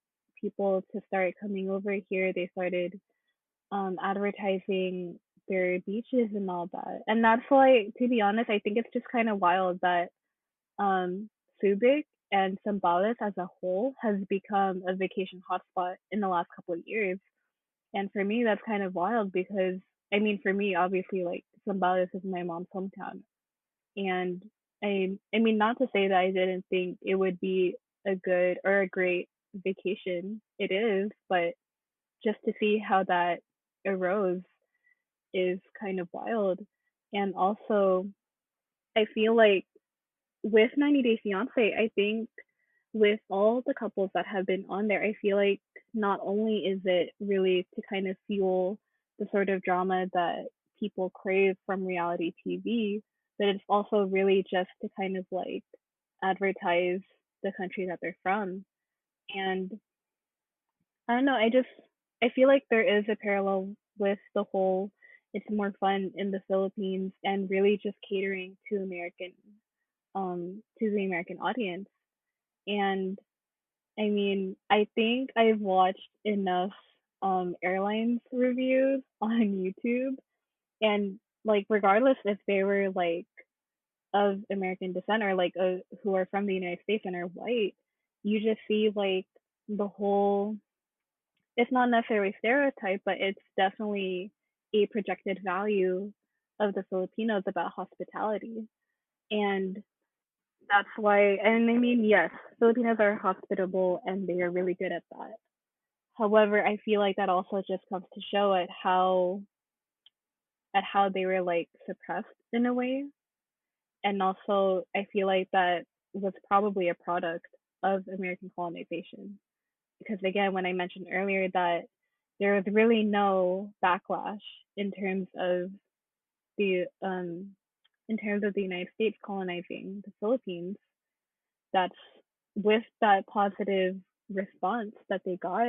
people to start coming over here. They started advertising their beaches and all that. And that's why, to be honest, I think it's just kind of wild that um, Subic and Zambales as a whole has become a vacation hotspot in the last couple of years. And for me, that's kind of wild because, I mean, for me, obviously, like Zambales is my mom's hometown. And I mean, not to say that I didn't think it would be a good or a great vacation. It is, but just to see how that arose is kind of wild. And also, I feel like with 90 Day Fiance, I think with all the couples that have been on there, I feel like not only is it really to kind of fuel the sort of drama that people crave from reality TV, but it's also really just to kind of like advertise the country that they're from. And I don't know, I feel like there is a parallel with the whole it's more fun in the Philippines and really just catering to the American audience. And I mean, I think I've watched enough airlines reviews on YouTube and like regardless if they were like of American descent or like who are from the United States and are white, you just see like the whole it's not necessarily stereotype, but it's definitely a projected value of the Filipinos about hospitality. And that's why, and I mean, yes, Filipinos are hospitable and they are really good at that. However, I feel like that also just comes to show at how they were like suppressed in a way. And also, I feel like that was probably a product of American colonization. Because again, when I mentioned earlier that there was really no backlash in terms of the United States colonizing the Philippines, that's with that positive response that they got,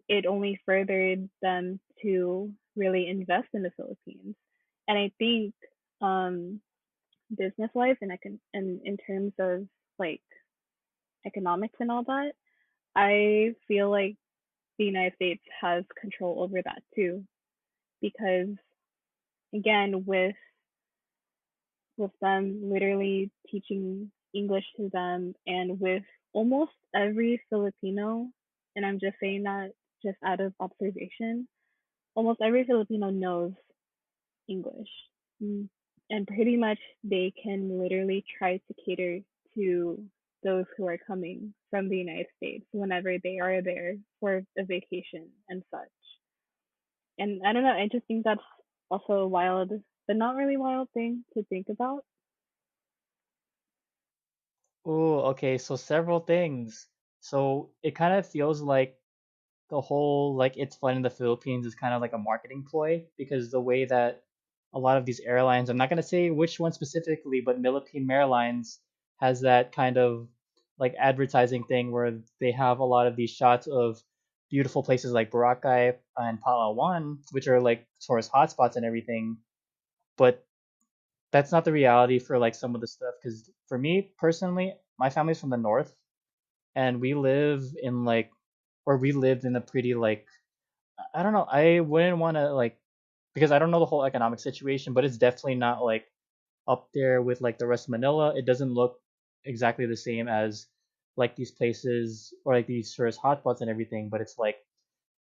it only furthered them to really invest in the Philippines. And I think business wise and in terms of like economics and all that, I feel like the United States has control over that too. Because again, with them literally teaching English to them and with almost every Filipino, and I'm just saying that just out of observation, almost every Filipino knows English. Mm. And pretty much they can literally try to cater to those who are coming from the United States whenever they are there for a vacation and such. And I don't know, I just think that's also a wild, but not really wild thing to think about. Oh, okay, so several things. So it kind of feels like the whole like it's fun in the Philippines is kind of like a marketing ploy, because the way that a lot of these airlines, I'm not gonna say which one specifically, but Philippine Airlines has that kind of like advertising thing where they have a lot of these shots of beautiful places like Boracay and Palawan, which are like tourist hotspots and everything. But that's not the reality for like some of the stuff. Because for me personally, my family's from the north, and we live in like, or we lived in a pretty like, I don't know. I wouldn't want to like, because I don't know the whole economic situation, but it's definitely not like up there with like the rest of Manila. It doesn't look exactly the same as like these places or like these tourist hotspots and everything. But it's like,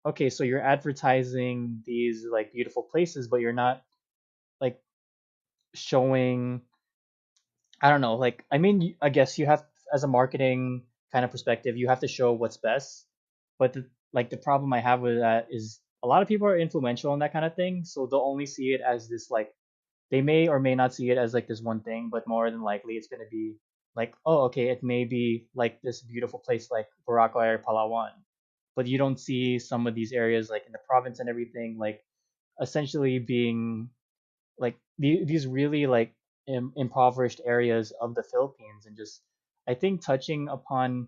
okay, so you're advertising these like beautiful places, but you're not like showing, I don't know, like I mean, I guess you have, as a marketing kind of perspective, you have to show what's best. But like the problem I have with that is a lot of people are influential in that kind of thing, so they'll only see it as this like, they may or may not see it as like this one thing, but more than likely it's going to be like, oh, okay, it may be like this beautiful place like Boracay or Palawan, but you don't see some of these areas like in the province and everything like essentially being like these really like impoverished areas of the Philippines. And just I think touching upon,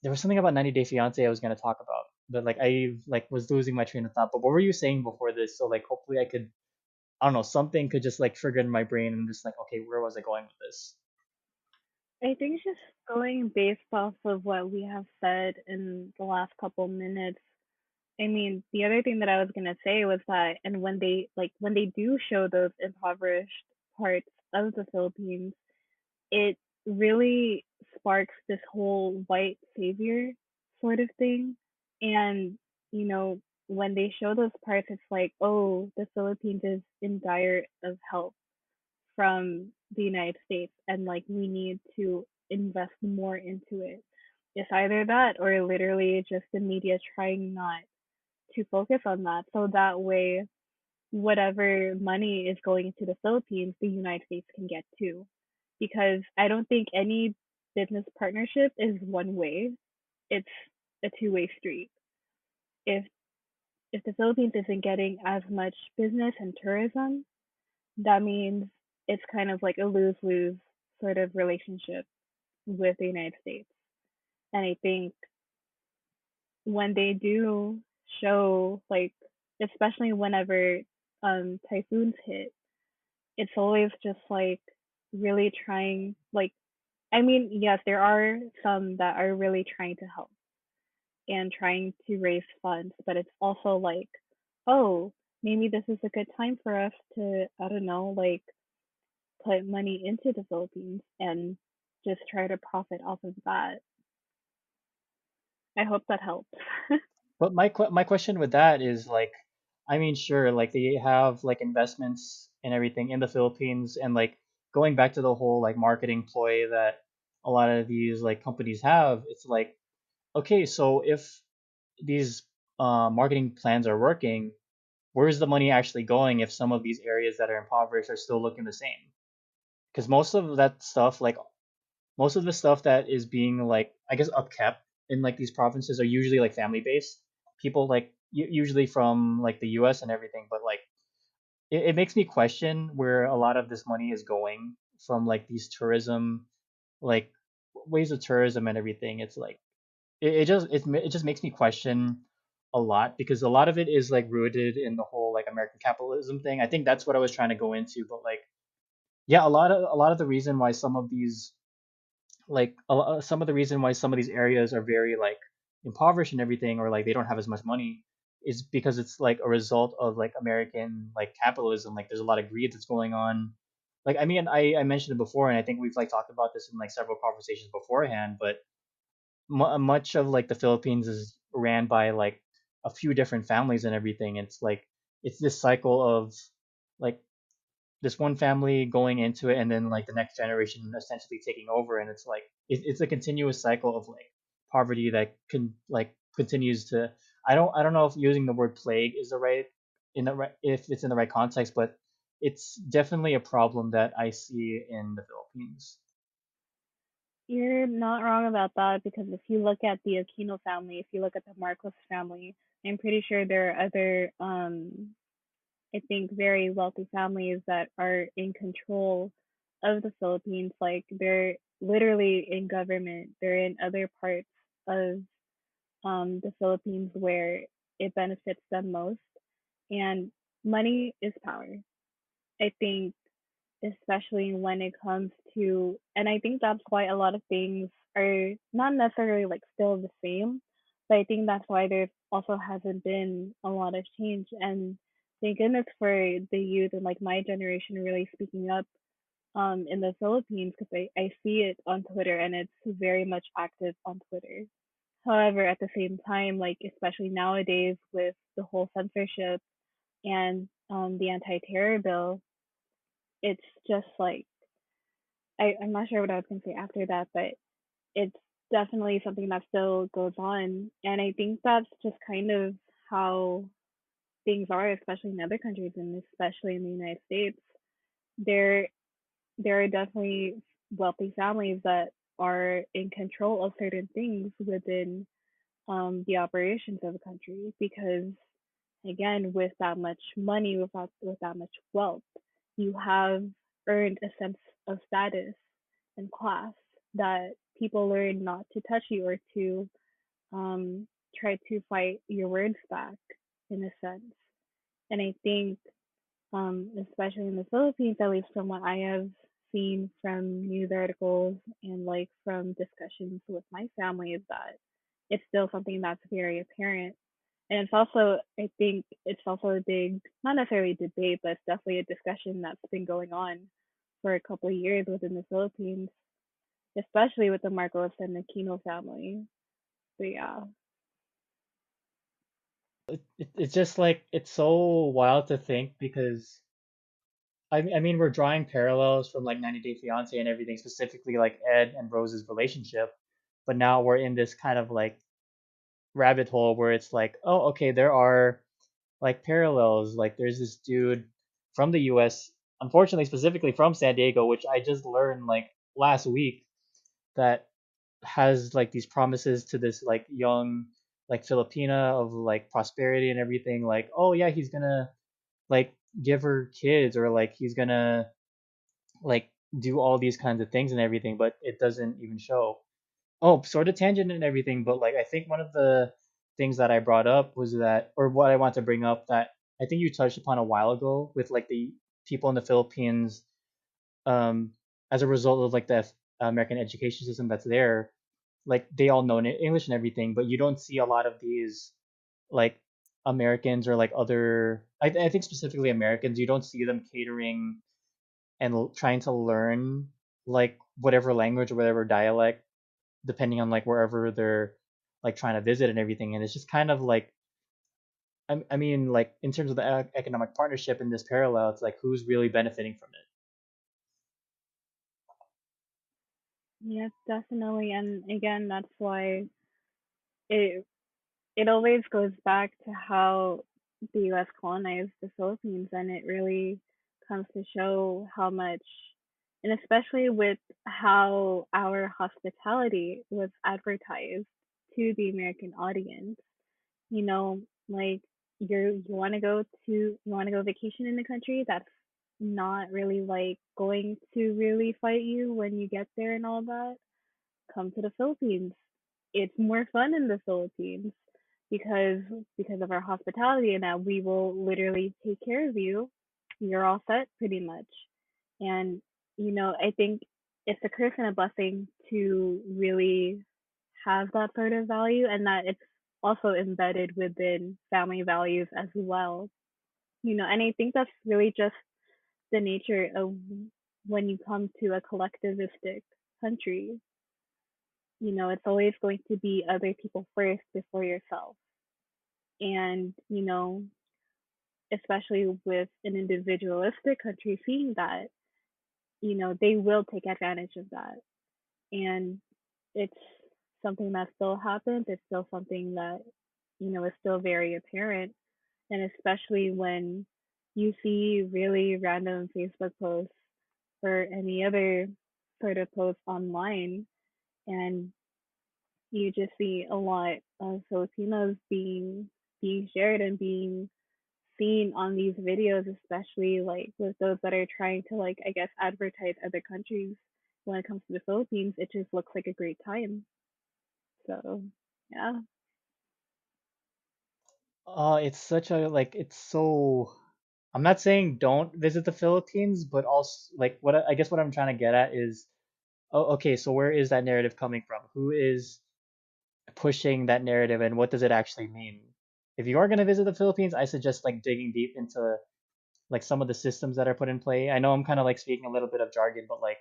there was something about 90 Day Fiance I was going to talk about, but like I like was losing my train of thought. But what were you saying before this? So like hopefully I could, I don't know, something could just like trigger in my brain and I'm just like, okay, where was I going with this? I think just going based off of what we have said in the last couple minutes. I mean, the other thing that I was gonna say was that, and when they do show those impoverished parts of the Philippines, it really sparks this whole white savior sort of thing. And, you know, when they show those parts, it's like, oh, the Philippines is in dire of help from the United States, and like we need to invest more into it. It's either that or literally just the media trying not to focus on that. So that way, whatever money is going into the Philippines, the United States can get too. Because I don't think any business partnership is one way, it's a two-way street. If if the Philippines isn't getting as much business and tourism, that means it's kind of like a lose-lose sort of relationship with the United States. And I think when they do show like, especially whenever typhoons hit, it's always just like really trying, like, I mean, yes, there are some that are really trying to help and trying to raise funds, but it's also like, oh, maybe this is a good time for us to, I don't know, like put money into the Philippines and just try to profit off of that. I hope that helps. But my question with that is like, I mean, sure, like they have like investments and everything in the Philippines, and like going back to the whole like marketing ploy that a lot of these like companies have, it's like, okay, so if these marketing plans are working, where's the money actually going if some of these areas that are impoverished are still looking the same? Because most of that stuff, like most of the stuff that is being like, I guess, upkept in like these provinces are usually like family based people, like usually from like the US and everything. But like it makes me question where a lot of this money is going from, like these tourism, like ways of tourism and everything. It's like it just makes me question a lot, because a lot of it is like rooted in the whole like American capitalism thing. I think that's what I was trying to go into. But like, yeah, a lot of the reason why some of these, like some of the reason why some of these areas are very like impoverished and everything, or like they don't have as much money, is because it's like a result of like American like capitalism. Like there's a lot of greed that's going on. Like I mean, I mentioned it before, and I think we've like talked about this in like several conversations beforehand. But much of like the Philippines is ran by like a few different families and everything. It's like it's this cycle of like this one family going into it, and then like the next generation essentially taking over. And it's like it's a continuous cycle of like poverty that can like continues to, I don't know if using the word plague is the right, in the right, if it's in the right context, but it's definitely a problem that I see in the Philippines. You're not wrong about that because if you look at the Aquino family, if you look at the Marcos family, I'm pretty sure there are other, I think, very wealthy families that are in control of the Philippines. Like they're literally in government, they're in other parts of the Philippines where it benefits them most. And money is power. I think, especially when it comes to, and I think that's why a lot of things are not necessarily like still the same, but I think that's why there also hasn't been a lot of change. And thank goodness for the youth and like my generation really speaking up in the Philippines, because I see it on Twitter and it's very much active on Twitter. However, at the same time, like especially nowadays with the whole censorship and the anti-terror bill, it's just like I'm not sure what I was gonna say after that, but it's definitely something that still goes on, and I think that's just kind of how things are, especially in other countries and especially in the United States. There there are definitely wealthy families that are in control of certain things within the operations of a country because again with that much money with that much wealth you have earned a sense of status and class that people learn not to touch you or to um, try to fight your words back in a sense. And I think especially in the Philippines, at least from what I have seen from news articles and like from discussions with my family, is that it's still something that's very apparent. And it's also, I think, it's also a big, not necessarily debate, but it's definitely a discussion that's been going on for a couple of years within the Philippines, especially with the Marcos and Aquino family. So yeah, It's just like it's so wild to think because I mean we're drawing parallels from like 90 Day Fiance and everything, specifically like Ed and Rose's relationship, but now we're in this kind of like rabbit hole where it's like, oh, okay, there are like parallels. Like there's this dude from the US, unfortunately specifically from San Diego, which I just learned like last week that has like these promises to this like young like Filipina of like prosperity and everything. Like, oh yeah, he's gonna like give her kids or like he's gonna like do all these kinds of things and everything, but it doesn't even show. Oh, sort of tangent and everything, but like I think one of the things that I brought up was that, or what I want to bring up that I think you touched upon a while ago with like the people in the Philippines, um, as a result of like the American education system that's there, like they all know English and everything, but you don't see a lot of these like Americans or like other, I think specifically Americans, you don't see them catering and trying to learn like whatever language or whatever dialect depending on like wherever they're like trying to visit and everything. And it's just kind of like I mean like in terms of the economic partnership in this parallel, it's like who's really benefiting from it. yes, definitely. And again, that's why it it always goes back to how the U.S. colonized the Philippines, and it really comes to show how much, and especially with how our hospitality was advertised to the American audience. You know, like you want to go to you want to go vacation in the country that's not really like going to really fight you when you get there and all that. Come to the Philippines. It's more fun in the Philippines because because of our hospitality and that we will literally take care of you. You're all set pretty much. And I think it's a curse and a blessing to really have that sort of value and that it's also embedded within family values as well. And I think that's really just the nature of when you come to a collectivistic country. It's always going to be other people first before yourself. And, especially with an individualistic country seeing that, they will take advantage of that. And it's something that still happens. It's still something that, is still very apparent. And especially when you see really random Facebook posts or any other sort of posts online and you just see a lot of Filipinos being shared and being seen on these videos, especially like with those that are trying to like I guess advertise other countries when it comes to the Philippines, it just looks like a great time. So yeah. It's such a like it's so I'm not saying don't visit the Philippines, but also like I guess what I'm trying to get at is, oh, okay, so where is that narrative coming from? Who is pushing that narrative and what does it actually mean? If you are going to visit the Philippines, I suggest like digging deep into like some of the systems that are put in play. I know I'm kind of like speaking a little bit of jargon, but like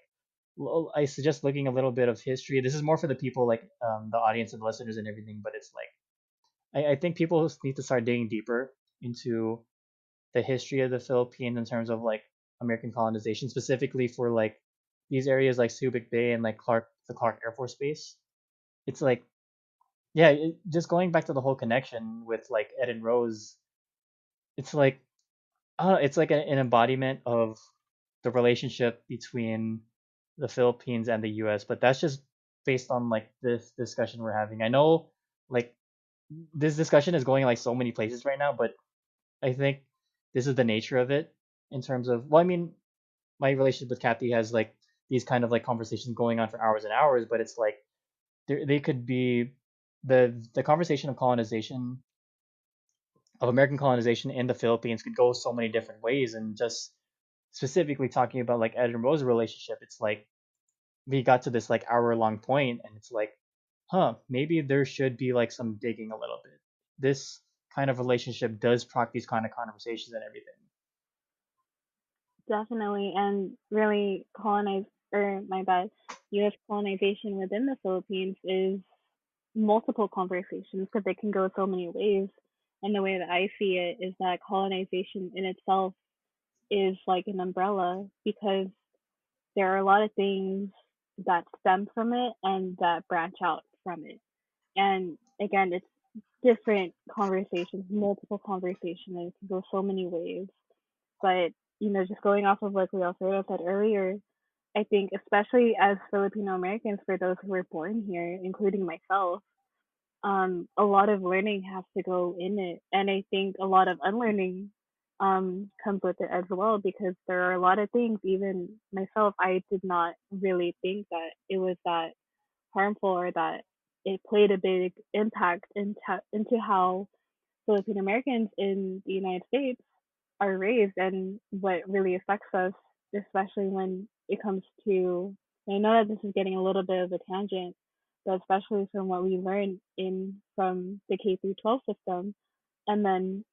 I suggest looking a little bit of history. This is more for the people like the audience and listeners and everything, but it's like I think people need to start digging deeper into the history of the Philippines in terms of like American colonization, specifically for like these areas like Subic Bay and like the Clark Air Force Base. It's like, yeah, just going back to the whole connection with like Ed and Rose, it's like, I don't know, it's like an embodiment of the relationship between the Philippines and the US, but that's just based on like this discussion we're having. I know like this discussion is going like so many places right now, but I think this is the nature of it in terms of, well, I mean, my relationship with Kathy has like these kind of like conversations going on for hours and hours, but it's like they could be the conversation of colonization of American colonization in the Philippines could go so many different ways, and just specifically talking about like Ed and Rose relationship, it's like we got to this like hour long point, and it's like, huh, maybe there should be like some digging a little bit. This kind of relationship does proc these kind of conversations and everything. Definitely, and really colonize or my bad, U.S. colonization within the Philippines is multiple conversations because it can go so many ways. And the way that I see it is that colonization in itself is like an umbrella because there are a lot of things that stem from it and that branch out from it. And again, it's different conversations, multiple conversations, and it can go so many ways. But just going off of what Alfredo said earlier, I think especially as Filipino Americans, for those who were born here, including myself, a lot of learning has to go in it, and I think a lot of unlearning comes with it as well because there are a lot of things. Even myself, I did not really think that it was that harmful or that it played a big impact into how Filipino Americans in the United States are raised and what really affects us, especially when it comes to. I know that this is getting a little bit of a tangent, but especially from what we learn in from the K through 12 system, and then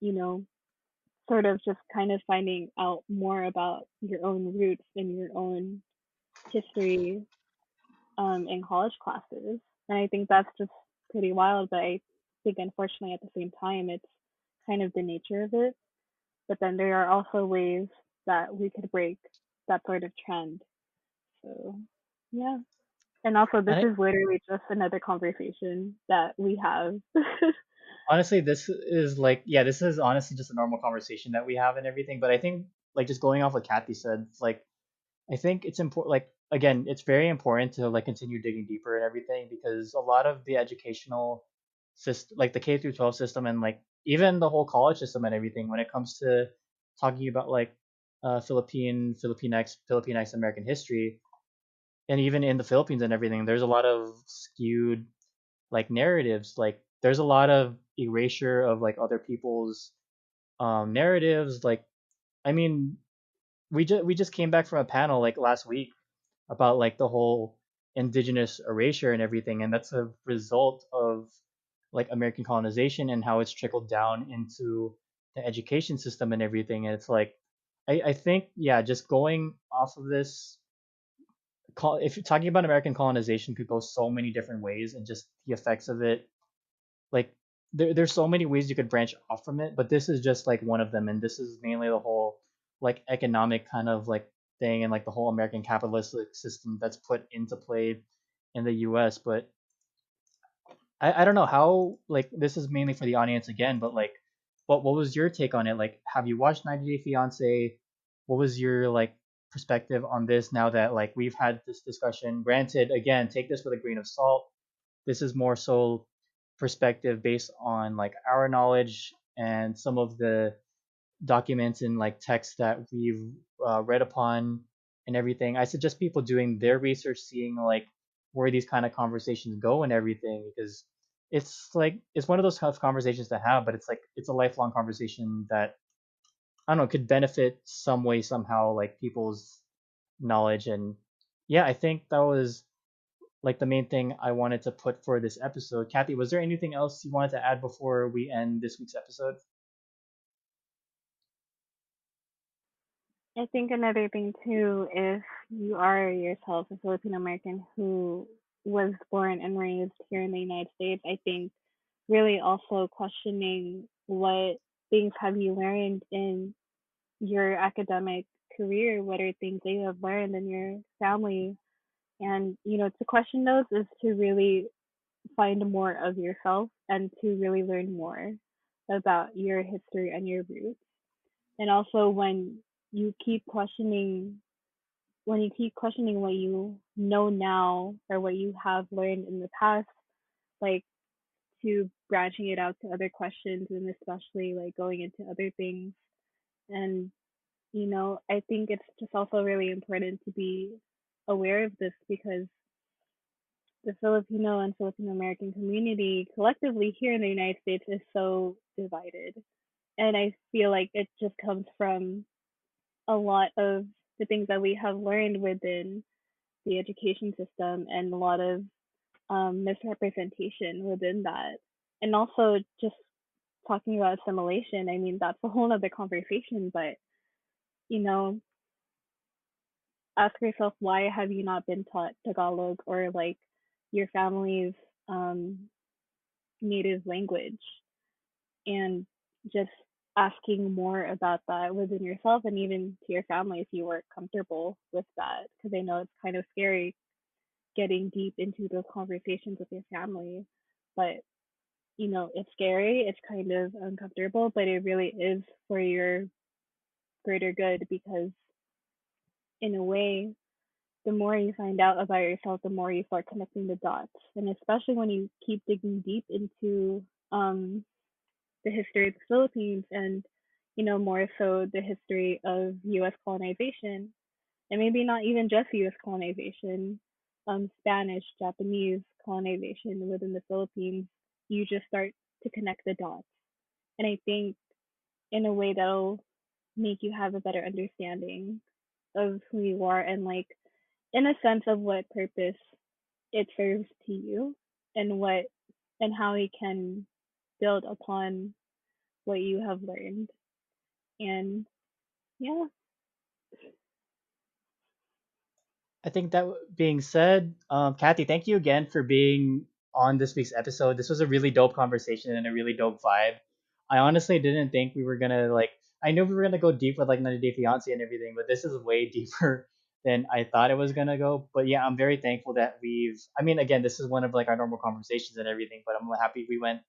sort of just kind of finding out more about your own roots and your own history in college classes. And I think that's just pretty wild. But I think, unfortunately, at the same time, it's kind of the nature of it. But then there are also ways that we could break that sort of trend. So, yeah. And also, this And I, is literally just another conversation that we have. honestly, this is like, yeah, this is honestly just a normal conversation that we have and everything. But I think, like, just going off what Kathy said, it's like, I think it's important, like, again, it's very important to like continue digging deeper and everything because a lot of the educational system, like the K through 12 system, and like even the whole college system and everything, when it comes to talking about like Filipinx American history, and even in the Philippines and everything, there's a lot of skewed like narratives. Like there's a lot of erasure of like other people's narratives. Like I mean, we just came back from a panel like last week about like the whole indigenous erasure and everything, and that's a result of like American colonization and how it's trickled down into the education system and everything. And it's like I think, yeah, just going off of this, if you're talking about American colonization, could go so many different ways, and just the effects of it, like there's so many ways you could branch off from it, but this is just like one of them, and this is mainly the whole like economic kind of like thing, and like the whole American capitalistic system that's put into play in the US. But I don't know how, like, this is mainly for the audience again, but like what was your take on it? Like, have you watched 90 Day Fiance? What was your like perspective on this now that like we've had this discussion? Granted, again, take this with a grain of salt. This is more so perspective based on like our knowledge and some of the documents and like texts that we've read upon and everything. I suggest people doing their research, seeing like where these kind of conversations go and everything, because it's like it's one of those tough conversations to have, but it's like it's a lifelong conversation that I don't know could benefit some way somehow, like people's knowledge. And yeah, I think that was like the main thing I wanted to put for this episode. Kathy, was there anything else you wanted to add before we end this week's episode? I think another thing too, if you are yourself a Filipino American who was born and raised here in the United States, I think really also questioning what things have you learned in your academic career, what are things that you have learned in your family, and to question those is to really find more of yourself and to really learn more about your history and your roots. And also you keep questioning when you keep questioning what you know now or what you have learned in the past, like to branching it out to other questions and especially like going into other things. And I think it's just also really important to be aware of this because the Filipino and Filipino American community collectively here in the United States is so divided. And I feel like it just comes from a lot of the things that we have learned within the education system and a lot of misrepresentation within that. And also just talking about assimilation, I mean, that's a whole other conversation, but, you know, ask yourself why have you not been taught Tagalog or like your family's um, native language and just asking more about that within yourself and even to your family if you weren't comfortable with that because I know it's kind of scary getting deep into those conversations with your family. But, it's scary, it's kind of uncomfortable, but it really is for your greater good because, in a way, the more you find out about yourself, the more you start connecting the dots. And especially when you keep digging deep into um, the history of the Philippines and, more so the history of US colonization, and maybe not even just U.S. colonization, Spanish, Japanese colonization within the Philippines, you just start to connect the dots. And I think in a way that'll make you have a better understanding of who you are and like in a sense of what purpose it serves to you and what and how you can build upon what you have learned. And yeah, I think that being said, Kathy, thank you again for being on this week's episode. This was a really dope conversation and a really dope vibe. I honestly didn't think we were gonna like. I knew we were gonna go deep with like 90 Day Fiance and everything, but this is way deeper than I thought it was gonna go. But yeah, I'm very thankful that we've. I mean, again, this is one of like our normal conversations and everything, but I'm happy we went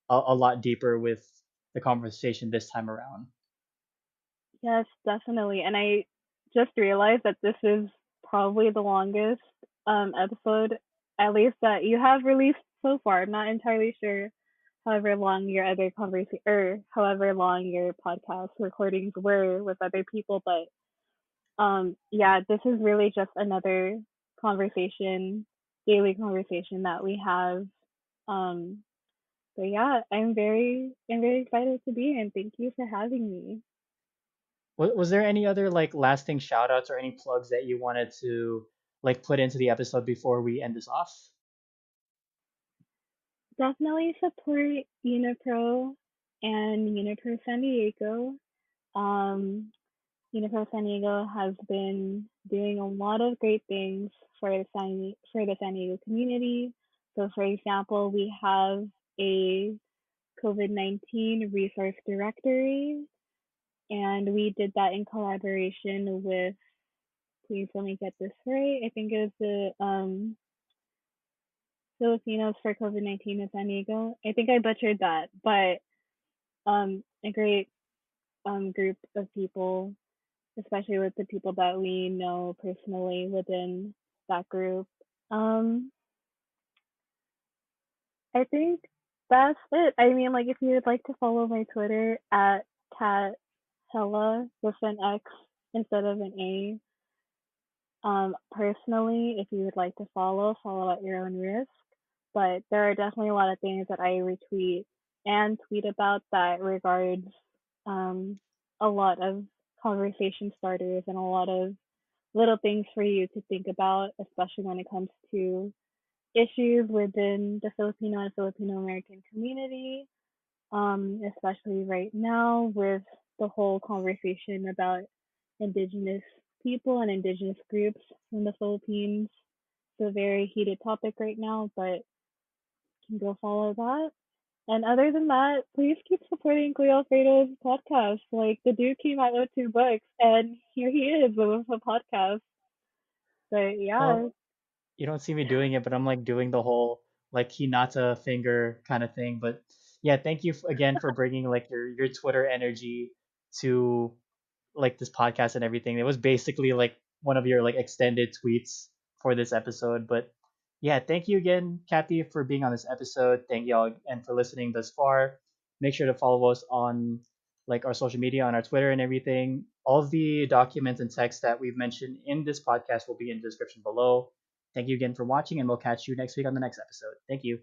a lot deeper with the conversation this time around. yes, definitely. And I just realized that this is probably the longest episode, at least that you have released so far. I'm not entirely sure however long your other conversation or however long your podcast recordings were with other people, but yeah, this is really just another conversation, daily conversation that we have. Um but yeah, I'm very excited to be here and thank you for having me. Was there any other like lasting shout outs or any plugs that you wanted to like put into the episode before we end this off? Definitely support Unipro and Unipro San Diego. Um, Unipro San Diego has been doing a lot of great things for the San Diego community. So, for example, we have a COVID-19 resource directory, and we did that in collaboration with. Please let me get this right. I think it was the Filipinos for COVID-19 in San Diego. I think I butchered that, but a great group of people, especially with the people that we know personally within that group. Um, I think that's it. I mean, like, if you would like to follow my Twitter at cat hella with an X instead of an A. Personally, if you would like to follow at your own risk. but there are definitely a lot of things that I retweet and tweet about that regards um, a lot of conversation starters and a lot of little things for you to think about, especially when it comes to issues within the Filipino and Filipino American community, especially right now with the whole conversation about indigenous people and indigenous groups from the Philippines. It's a very heated topic right now, but you can go follow that. And other than that, please keep supporting Cleo Alfredo's podcast. Like the dude came out with 2 books, and here he is with a podcast. But yeah, Well, you don't see me doing it, but I'm like doing the whole like Hinata finger kind of thing. But yeah, thank you again for bringing like your Twitter energy to like this podcast and everything. It was basically like one of your like extended tweets for this episode. But yeah, thank you again, Kathy, for being on this episode. Thank y'all and for listening thus far. Make sure to follow us on like our social media, on our Twitter and everything. All of the documents and text that we've mentioned in this podcast will be in the description below. Thank you again for watching, and we'll catch you next week on the next episode. Thank you.